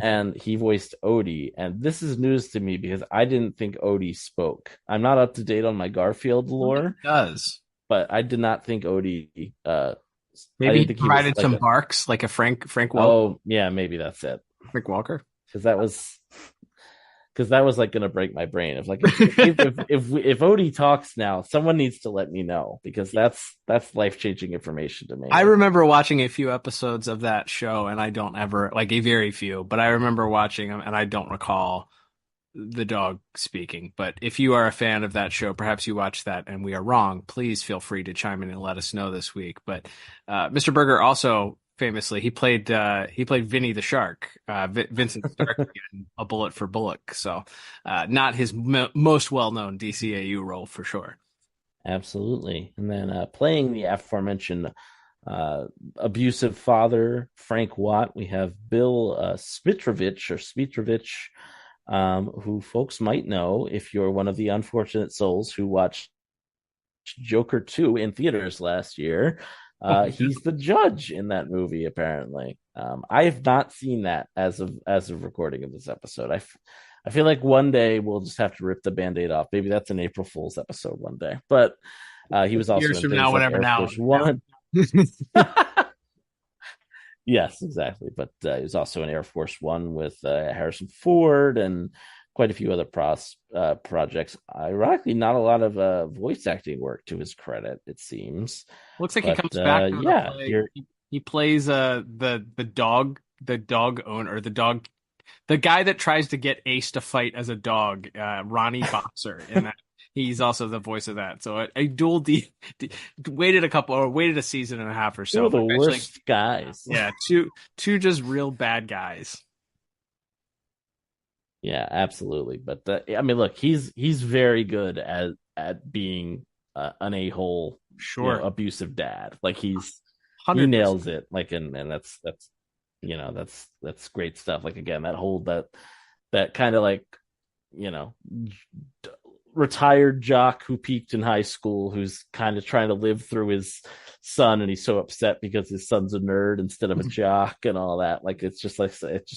and he voiced Odie. And this is news to me because I didn't think Odie spoke. I'm not up to date on my Garfield lore. He does, but I did not think Odie. Maybe he provided some barks like a Frank Walker. Oh, yeah, maybe that's it. Frank Walker, because that was like gonna break my brain. If Odie talks now, someone needs to let me know because that's life-changing information to me. I remember watching a few episodes of that show, and I don't ever a very few, but I remember watching them, and I don't recall the dog speaking. But if you are a fan of that show, perhaps you watched that, and we are wrong. Please feel free to chime in and let us know this week. But Mr. Berger also. Famously, he played Vinny the Shark, Vincent Stark in A Bullet for Bullock. So, not his most well-known DCAU role for sure. Absolutely. And then playing the aforementioned abusive father, Frank Watt, we have Bill Smitrovich, who folks might know if you're one of the unfortunate souls who watched Joker 2 in theaters last year. He's the judge in that movie, apparently. I have not seen that as of recording of this episode. I feel like one day we'll just have to rip the Band-Aid off. Maybe that's an April Fool's episode one day. But he was also years in from things now, like whatever Air now. Force One. Yes, exactly. But he was also in Air Force One with Harrison Ford and quite a few other projects. Ironically, not a lot of voice acting work to his credit, it seems. Looks like he comes back. Yeah, he plays the dog owner, the guy that tries to get Ace to fight as a dog, Ronnie Boxer. In that, he's also the voice of that. So a dual waited a season and a half or so. Two of the worst guys. Yeah, two just real bad guys. Yeah, absolutely. But I mean, look, he's very good at being an a-hole, sure, abusive dad. Like he 100%. nails it. Like, and that's that's great stuff. Like again, that kind of like retired jock who peaked in high school, who's kind of trying to live through his son, and he's so upset because his son's a nerd instead of a jock and all that. Like it just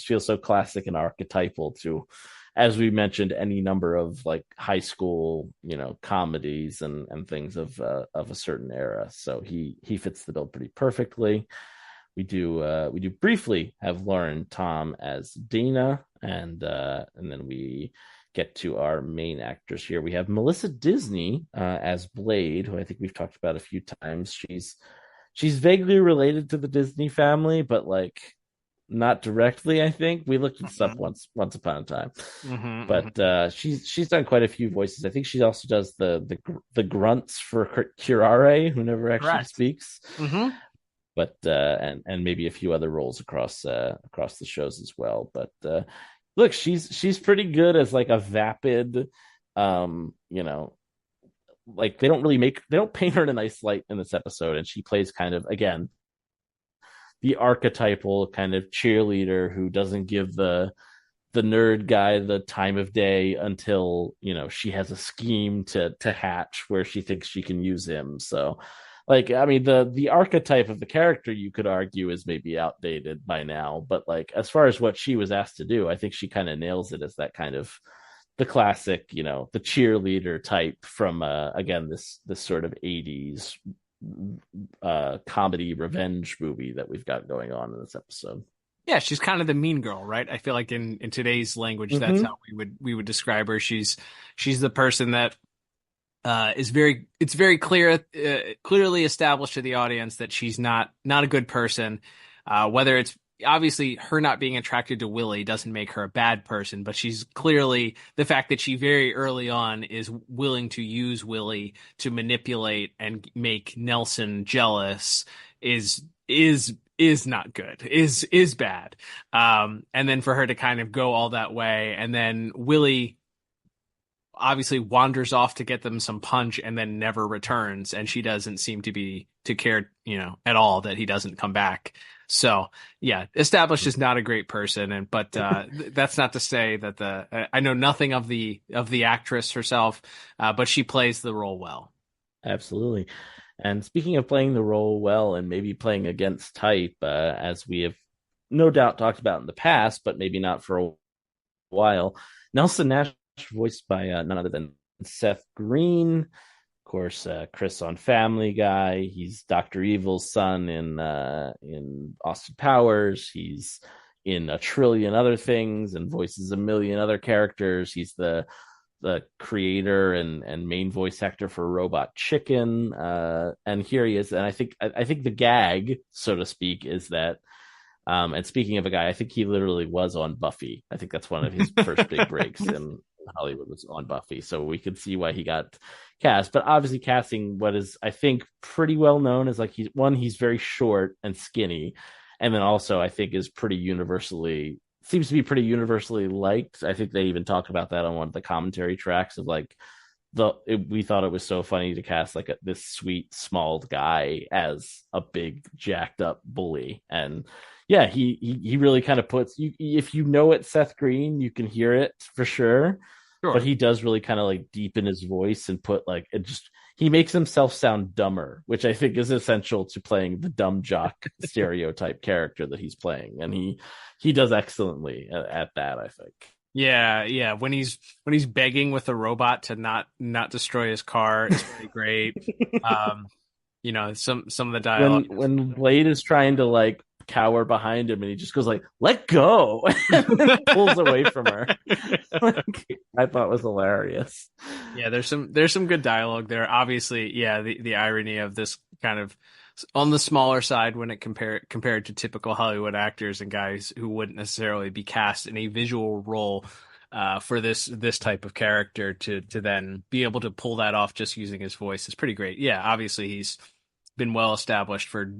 feels so classic and archetypal to, as we mentioned, any number of like high school comedies and things of a certain era. So he fits the bill pretty perfectly. We do briefly have Lauren Tom as Dana, and then we get to our main actors here. We have Melissa Disney as Blade, who I think we've talked about a few times. She's vaguely related to the Disney family, but like not directly. I think we looked this up once upon a time, but she's done quite a few voices. I think she also does the grunts for Curare, who never actually speaks. But and maybe a few other roles across the shows as well. But look, she's pretty good as like a vapid, like they don't paint her in a nice light in this episode, and she plays kind of, again, the archetypal kind of cheerleader who doesn't give the nerd guy the time of day until she has a scheme to hatch where she thinks she can use him. So like, I mean, the archetype of the character, you could argue, is maybe outdated by now, but like as far as what she was asked to do, I think she kind of nails it as that kind of the classic, the cheerleader type from again this sort of 80s comedy revenge movie that we've got going on in this episode. Yeah, she's kind of the mean girl, right? I feel like in today's language, that's how we would describe her. She's the person that it's very clearly established to the audience that she's not a good person. Whether it's obviously her not being attracted to Willie doesn't make her a bad person, but she's clearly, the fact that she very early on is willing to use Willie to manipulate and make Nelson jealous is not good, is bad. And then for her to kind of go all that way, and then Willie obviously wanders off to get them some punch and then never returns, and she doesn't seem to care at all that he doesn't come back. So yeah, established is not a great person, but that's not to say that I know nothing of the actress herself, but she plays the role well. Absolutely. And speaking of playing the role well and maybe playing against type, as we have no doubt talked about in the past, but maybe not for a while, Nelson Nash, voiced by none other than Seth Green. Of course, Chris on Family Guy. He's Dr. Evil's son in Austin Powers. He's in a trillion other things and voices a million other characters. He's the creator and main voice actor for Robot Chicken. And here he is. And I think the gag, so to speak, is that and speaking of a guy, I think he literally was on Buffy. I think that's one of his first big breaks in Hollywood, was on Buffy. So we could see why he got cast. But obviously casting what is, I think, pretty well known as like he's very short and skinny. And then also I think seems to be pretty universally liked. I think they even talked about that on one of the commentary tracks of like we thought it was so funny to cast like this sweet small guy as a big jacked up bully. And yeah, he really kind of puts you, if it's Seth Green, you can hear it for sure. Sure. but he does really kind of like deepen his voice and put like it just he makes himself sound dumber, which I think is essential to playing the dumb jock stereotype character that he's playing, and he does excellently at that, I think. Yeah. When he's begging with the robot to not destroy his car, it's pretty great. Some of the dialogue When Blade is trying to like cower behind him and he just goes like, "Let go," and then pulls away from her. I thought was hilarious. Yeah, there's some good dialogue there. Obviously, yeah, the irony of this kind of on the smaller side when it compared to typical Hollywood actors and guys who wouldn't necessarily be cast in a visual role for this type of character to then be able to pull that off just using his voice is pretty great. Yeah, obviously he's been well established for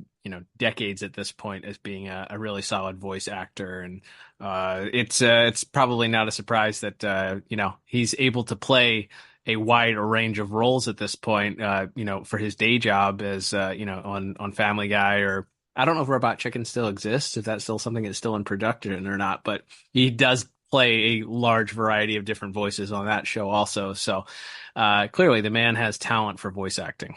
decades at this point as being a really solid voice actor, and it's probably not a surprise that he's able to play a wide range of roles at this point, for his day job as on Family Guy, or I don't know if Robot Chicken still exists, if that's still something that's still in production or not, but he does play a large variety of different voices on that show also. So clearly the man has talent for voice acting.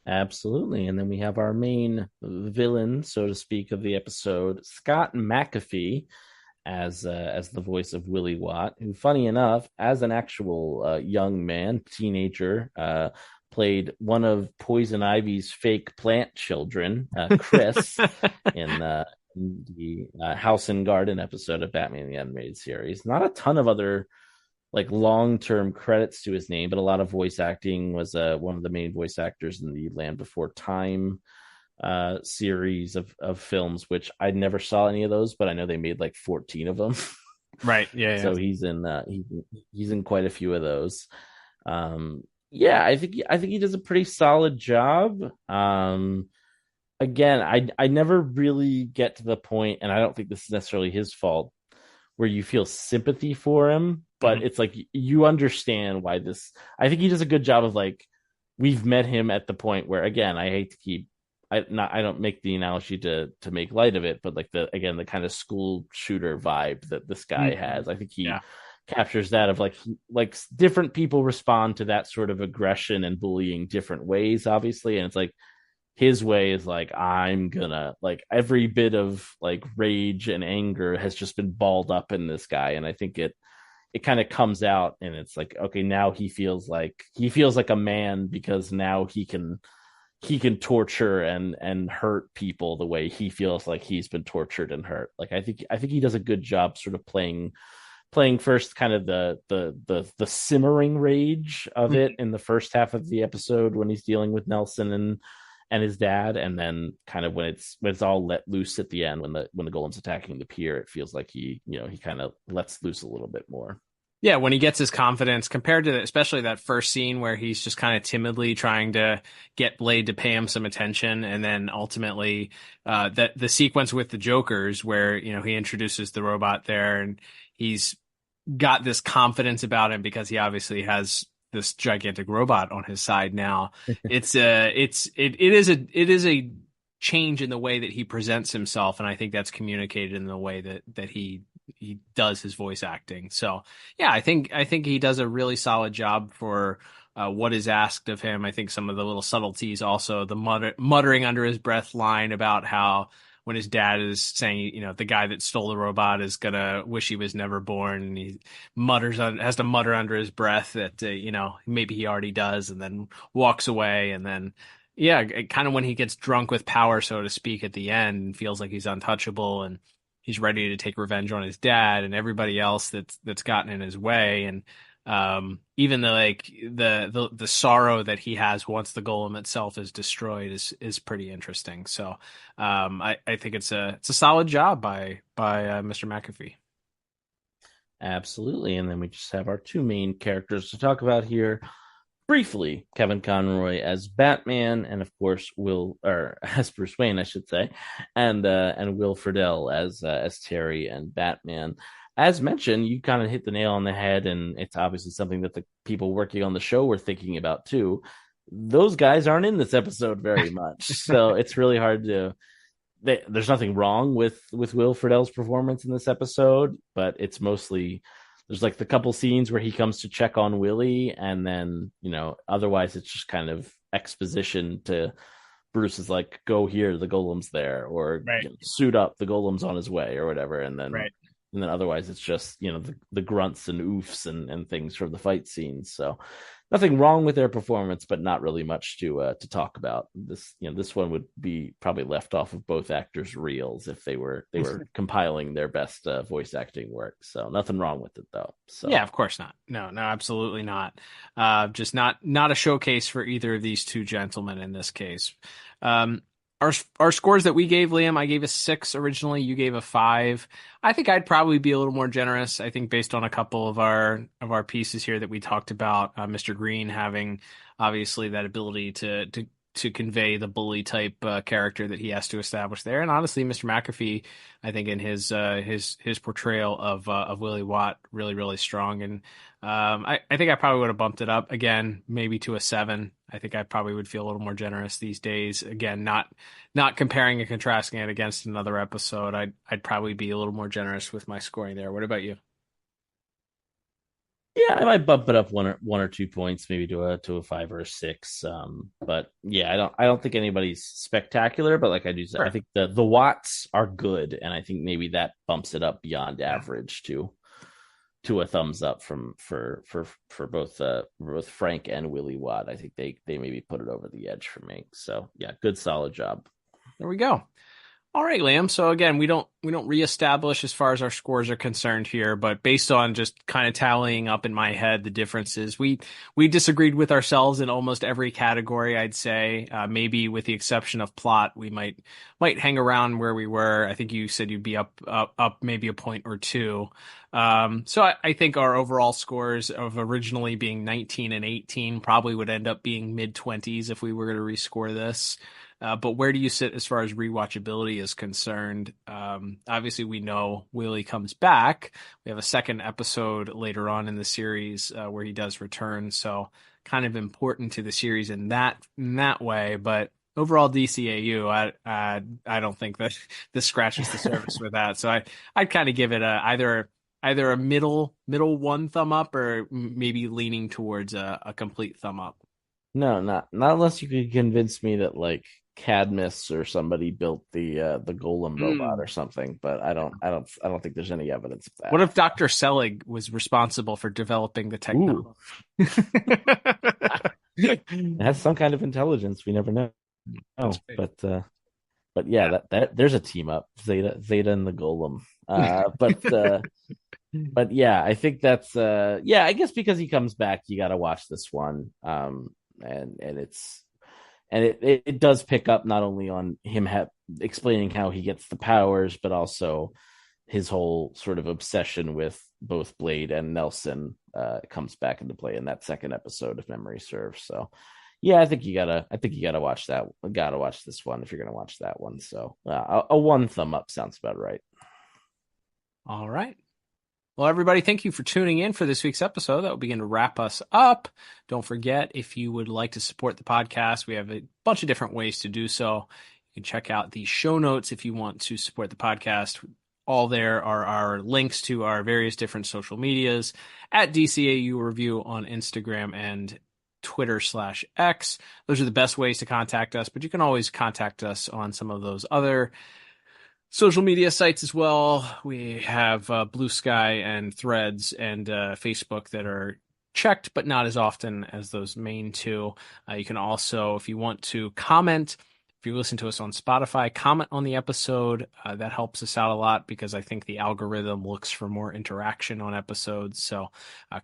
Absolutely. And then we have our main villain, so to speak, of the episode, Scott McAfee, as the voice of Willie Watt, who, funny enough, as an actual young man, teenager, played one of Poison Ivy's fake plant children, Chris, in the House and Garden episode of Batman the Animated Series. Not a ton of other like long-term credits to his name, but a lot of voice acting. Was one of the main voice actors in the Land Before Time series of films, which I never saw any of those, but I know they made like 14 of them. Right. Yeah. So he's in quite a few of those. I think he does a pretty solid job. Again, I never really get to the point, and I don't think this is necessarily his fault, where you feel sympathy for him, but it's like you understand why this. I think he does a good job of like, we've met him at the point where, again, I hate to keep, I don't make the analogy to make light of it, but like the kind of school shooter vibe that this guy has. I think he captures that of like different people respond to that sort of aggression and bullying different ways, obviously, and it's like his way is like, I'm gonna, like, every bit of like rage and anger has just been balled up in this guy, and I think it kind of comes out, and it's like, okay, now he feels like a man, because now he can torture and hurt people the way he feels like he's been tortured and hurt. Like I think he does a good job sort of playing first kind of the simmering rage of it in the first half of the episode when he's dealing with Nelson and his dad, and then kind of when it's all let loose at the end when the Golem's attacking the pier, it feels like he kind of lets loose a little bit more. Yeah, when he gets his confidence, compared to especially that first scene where he's just kind of timidly trying to get Blade to pay him some attention, and then ultimately that the sequence with the Jokers where he introduces the robot there, and he's got this confidence about him because he obviously has this gigantic robot on his side now. It is a change in the way that he presents himself, and I think that's communicated in the way that he does his voice acting. So yeah, I think he does a really solid job for what is asked of him. I think some of the little subtleties, also the muttering under his breath line about how when his dad is saying, the guy that stole the robot is gonna wish he was never born, and he has to mutter under his breath that maybe he already does, and then walks away, and then kind of when he gets drunk with power, so to speak, at the end, and feels like he's untouchable and he's ready to take revenge on his dad and everybody else that's gotten in his way, and even the sorrow that he has once the Golem itself is destroyed is pretty interesting. So I think it's a solid job by Mr. McAfee. Absolutely. And then we just have our two main characters to talk about here briefly: Kevin Conroy as Batman, and of course as Bruce Wayne, I should say, and Will Friedle as Terry and Batman. As mentioned, you kind of hit the nail on the head, and it's obviously something that the people working on the show were thinking about too. Those guys aren't in this episode very much, so it's really hard to. There's nothing wrong with Will Friedle's performance in this episode, but it's mostly there's like the couple scenes where he comes to check on Willie, and then, otherwise it's just kind of exposition to Bruce is like, go here, the Golem's there, or suit up, the Golem's on his way, or whatever. And then otherwise it's just, the grunts and oofs and things from the fight scenes. So nothing wrong with their performance, but not really much to talk about. This one would be probably left off of both actors' reels if they were compiling their best voice acting work. So nothing wrong with it though. So yeah, of course not. No, absolutely not. Just not a showcase for either of these two gentlemen in this case. Our scores that we gave, Liam, I gave a 6 originally. You gave a 5. I think I'd probably be a little more generous. I think based on a couple of our pieces here that we talked about, Mr. Green having obviously that ability to convey the bully type character that he has to establish there, and honestly, Mr. McAfee, I think in his portrayal of Willie Watt, really, really strong. And I think I probably would have bumped it up again, maybe to a 7. I think I probably would feel a little more generous these days. Again, not comparing and contrasting it against another episode. I'd probably be a little more generous with my scoring there. What about you? Yeah, I might bump it up one or 2 points, maybe to a 5 or a 6. But yeah, I don't think anybody's spectacular. But like I do say, I think the Watts are good, and I think maybe that bumps it up beyond average to a thumbs up for both Frank and Willie Watt. I think they maybe put it over the edge for me. So yeah, good solid job. There we go. All right, Liam. So again, we don't reestablish as far as our scores are concerned here, but based on just kind of tallying up in my head the differences, we disagreed with ourselves in almost every category. I'd say maybe with the exception of plot, we might hang around where we were. I think you said you'd be up maybe a point or 2. So I think our overall scores of originally being 19 and 18 probably would end up being mid-20s if we were going to rescore this. But where do you sit as far as rewatchability is concerned? Obviously, we know Willie comes back. We have a second episode later on in the series where he does return, so kind of important to the series in that way. But overall, DCAU, I don't think that this scratches the surface with that. So I'd kind of give it either a middle 1 thumb up, or maybe leaning towards a complete thumb up. No, not unless you could convince me that like Cadmus or somebody built the Golem robot or something, but I don't think there's any evidence of that. What if Dr. Selig was responsible for developing the technology? It has some kind of intelligence. We never know. But yeah, that there's a team up, Zeta and the Golem. But yeah, I think that's I guess because he comes back, you got to watch this one. And it does pick up not only on him explaining how he gets the powers, but also his whole sort of obsession with both Blade and Nelson comes back into play in that second episode, if memory serves. So yeah, I think you gotta watch that. Gotta watch this one if you're gonna watch that one. So a 1 thumb up sounds about right. All right. Well, everybody, thank you for tuning in for this week's episode. That will begin to wrap us up. Don't forget, if you would like to support the podcast, we have a bunch of different ways to do so. You can check out the show notes if you want to support the podcast. All there are our links to our various different social medias at DCAU Review on Instagram and Twitter/X. Those are the best ways to contact us, but you can always contact us on some of those other social media sites as well. We have Blue Sky and Threads and Facebook that are checked, but not as often as those main two. You can also, if you want to comment, if you listen to us on Spotify, comment on the episode. That helps us out a lot because I think the algorithm looks for more interaction on episodes. So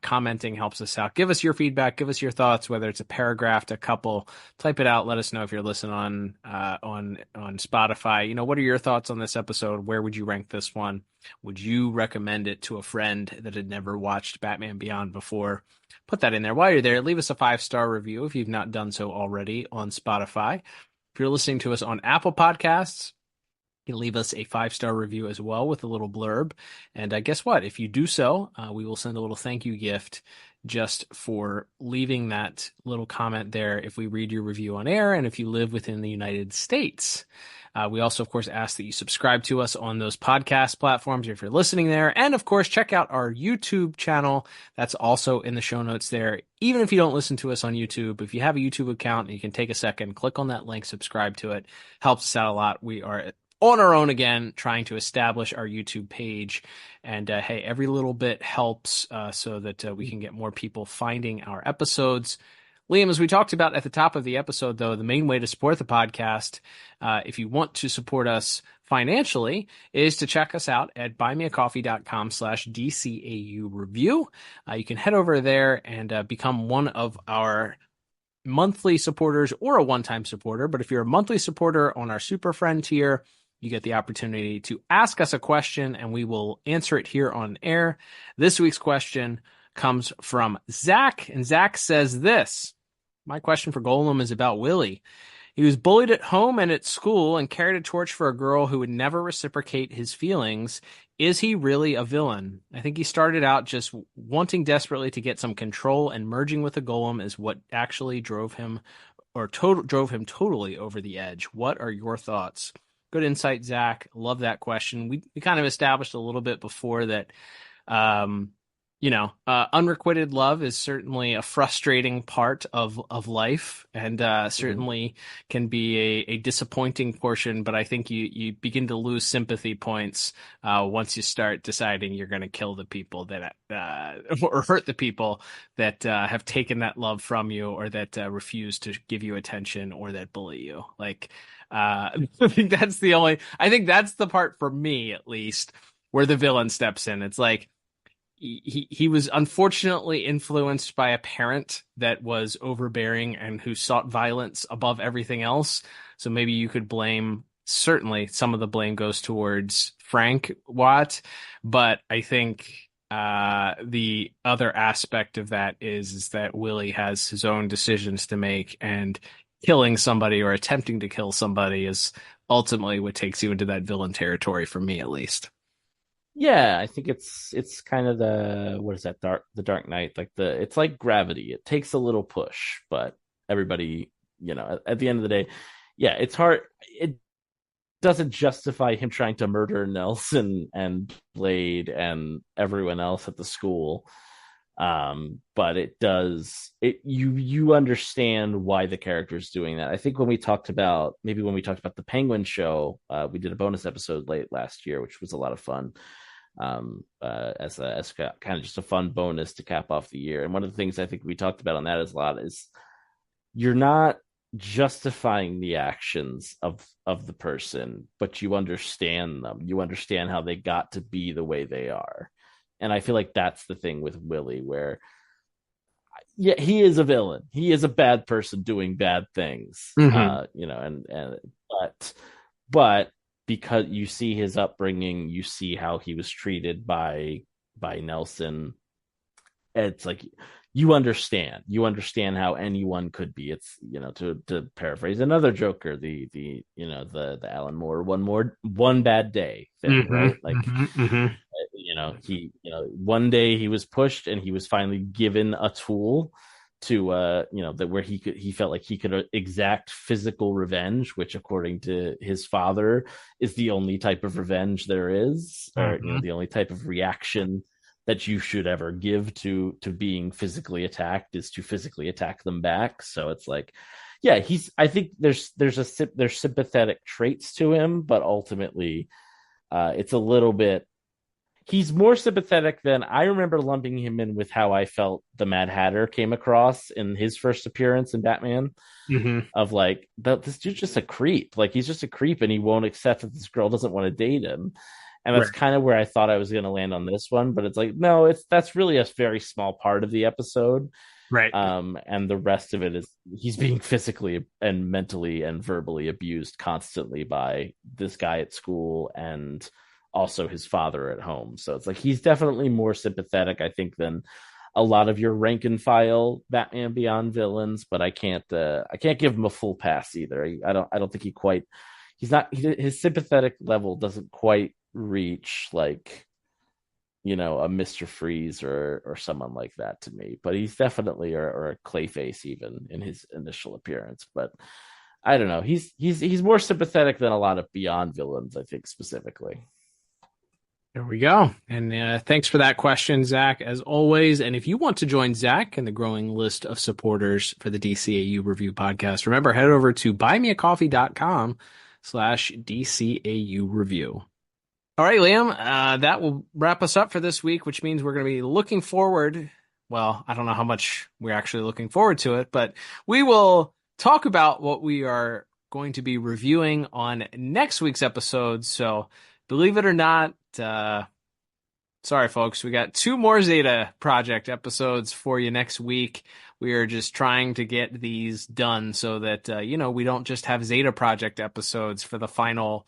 commenting helps us out. Give us your feedback. Give us your thoughts, whether it's a paragraph, a couple. Type it out. Let us know if you're listening on Spotify. You know, what are your thoughts on this episode? Where would you rank this one? Would you recommend it to a friend that had never watched Batman Beyond before? Put that in there. While you're there, leave us a 5-star review if you've not done so already on Spotify. If you're listening to us on Apple Podcasts, you can leave us a 5-star review as well with a little blurb. And guess what? If you do so, we will send a little thank you gift just for leaving that little comment there if we read your review on air and if you live within the United States. We also, of course, ask that you subscribe to us on those podcast platforms if you're listening there. And, of course, check out our YouTube channel. That's also in the show notes there. Even if you don't listen to us on YouTube, if you have a YouTube account, you can take a second, click on that link, subscribe to it. Helps us out a lot. We are on our own again, trying to establish our YouTube page. And hey, every little bit helps so that we can get more people finding our episodes. Liam, as we talked about at the top of the episode, though, the main way to support the podcast, if you want to support us financially, is to check us out at buymeacoffee.com/DCAU Review. You can head over there and become one of our monthly supporters or a one-time supporter. But if you're a monthly supporter on our Super Friend tier, you get the opportunity to ask us a question and we will answer it here on air. This week's question comes from Zach, and Zach says this: my question for Golem is about Willie. He was bullied at home and at school and carried a torch for a girl who would never reciprocate his feelings. Is he really a villain? I think he started out just wanting desperately to get some control, and merging with the Golem is what actually drove him totally over the edge. What are your thoughts? Good insight, Zach. Love that question. We kind of established a little bit before that, unrequited love is certainly a frustrating part of life, and certainly can be a disappointing portion. But I think you begin to lose sympathy points once you start deciding you're going to kill the people that or hurt the people that have taken that love from you, or that refuse to give you attention, or that bully you. I think that's the part for me, at least, where the villain steps in. It's like he was unfortunately influenced by a parent that was overbearing and who sought violence above everything else. So maybe you could blame, certainly some of the blame goes towards Frank Watt, but I think the other aspect of that is that Willie has his own decisions to make, and killing somebody or attempting to kill somebody is ultimately what takes you into that villain territory, for me at least. Yeah, I think it's kind of the Dark Knight, it's like gravity. It takes a little push, but everybody, at the end of the day, yeah, it's hard. It doesn't justify him trying to murder Nelson and Blade and everyone else at the school. But it does, you understand why the character is doing that. I think when we talked about the Penguin show, we did a bonus episode late last year, which was a lot of fun, as kind of just a fun bonus to cap off the year. And one of the things I think we talked about on that is you're not justifying the actions of the person, but you understand them. You understand how they got to be the way they are. And I feel like that's the thing with Willie, where, yeah, he is a villain. He is a bad person doing bad things, but because you see his upbringing, you see how he was treated by Nelson. It's like you understand how anyone could be. It's, to paraphrase another Joker, the Alan Moore one bad day thing, right? One day he was pushed and he was finally given a tool to that where he felt like he could exact physical revenge, which according to his father is the only type of revenge there is, or the only type of reaction that you should ever give to being physically attacked is to physically attack them back. So it's like, yeah, I think there's sympathetic traits to him, but ultimately it's a little bit, he's more sympathetic than I remember lumping him in with how I felt the Mad Hatter came across in his first appearance in Batman. Of like, this dude's just a creep. Like, he's just a creep and he won't accept that this girl doesn't want to date him. And that's kind of where I thought I was going to land on this one. But it's like, no, that's really a very small part of the episode. Right. And the rest of it is he's being physically and mentally and verbally abused constantly by this guy at school and also his father at home. So it's like he's definitely more sympathetic, I think, than a lot of your rank and file Batman Beyond villains. But I can't give him a full pass either. I don't think his sympathetic level doesn't quite reach like, a Mr. Freeze or someone like that to me. But he's definitely or a Clayface even in his initial appearance. But I don't know. He's more sympathetic than a lot of Beyond villains, I think, specifically. There we go. And thanks for that question, Zach, as always. And if you want to join Zach and the growing list of supporters for the DCAU Review podcast, remember, head over to buymeacoffee.com/DCAU Review. All right, Liam, that will wrap us up for this week, which means we're going to be looking forward. Well, I don't know how much we're actually looking forward to it, but we will talk about what we are going to be reviewing on next week's episode. So believe it or not, sorry, folks, we got 2 more Zeta Project episodes for you next week. We are just trying to get these done so that, we don't just have Zeta Project episodes for the final,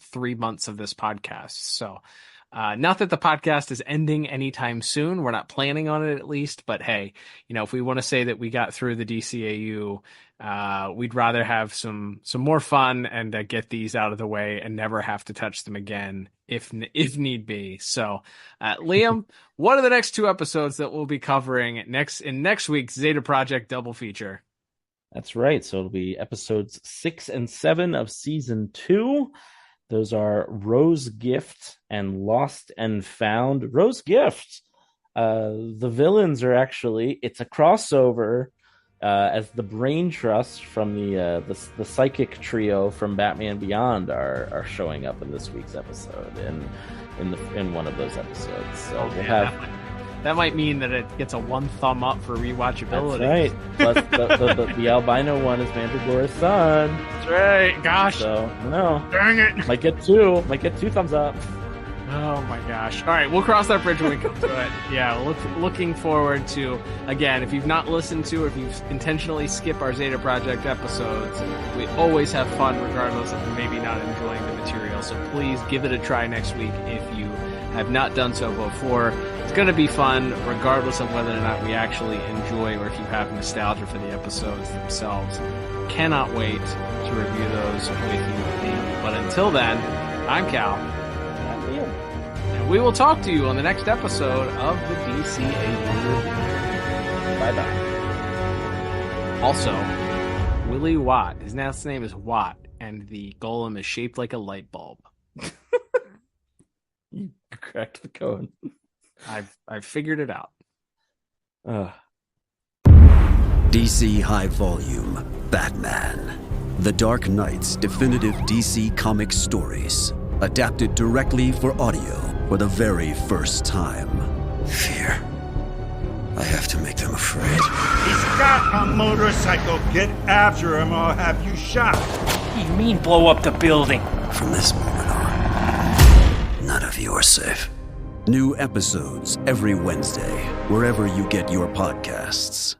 3 months of this podcast. So, not that the podcast is ending anytime soon. We're not planning on it, at least. But hey, if we want to say that we got through the DCAU, we'd rather have some more fun and get these out of the way and never have to touch them again if need be. So, Liam, what are the next 2 episodes that we'll be covering in next week's Zeta Project double feature? That's right. So it'll be episodes 6 and 7 of season 2. Those are Rose Gift and Lost and Found. Rose Gift. The villains are it's a crossover as the Brain Trust from the psychic trio from Batman Beyond are showing up in this week's episode in one of those episodes. So we'll have. That might mean that it gets a 1 thumb up for rewatchability. That's right. Plus, the albino one is Mandragora's son. That's right. Gosh. So, no. Dang it. Might get 2 thumbs up. Oh, my gosh. All right. We'll cross that bridge when we come to it. Yeah. Looking forward to, again, if you've not listened to or if you've intentionally skipped our Zeta Project episodes, we always have fun regardless of maybe not enjoying the material. So please give it a try next week if you have not done so before. It's going to be fun regardless of whether or not we actually enjoy or if you have nostalgia for the episodes themselves. Cannot wait to review those with you. But until then, I'm Cal. I'm Liam. And we will talk to you on the next episode of the DCAU Review. Bye-bye. Also, Willie Watt. His last name is Watt, and the golem is shaped like a light bulb. You cracked the code. I've figured it out. DC High Volume Batman. The Dark Knight's definitive DC Comics stories. Adapted directly for audio for the very first time. Fear. I have to make them afraid. He's got a motorcycle. Get after him or I'll have you shot. What do you mean blow up the building? From this moment on, none of you are safe. New episodes every Wednesday, wherever you get your podcasts.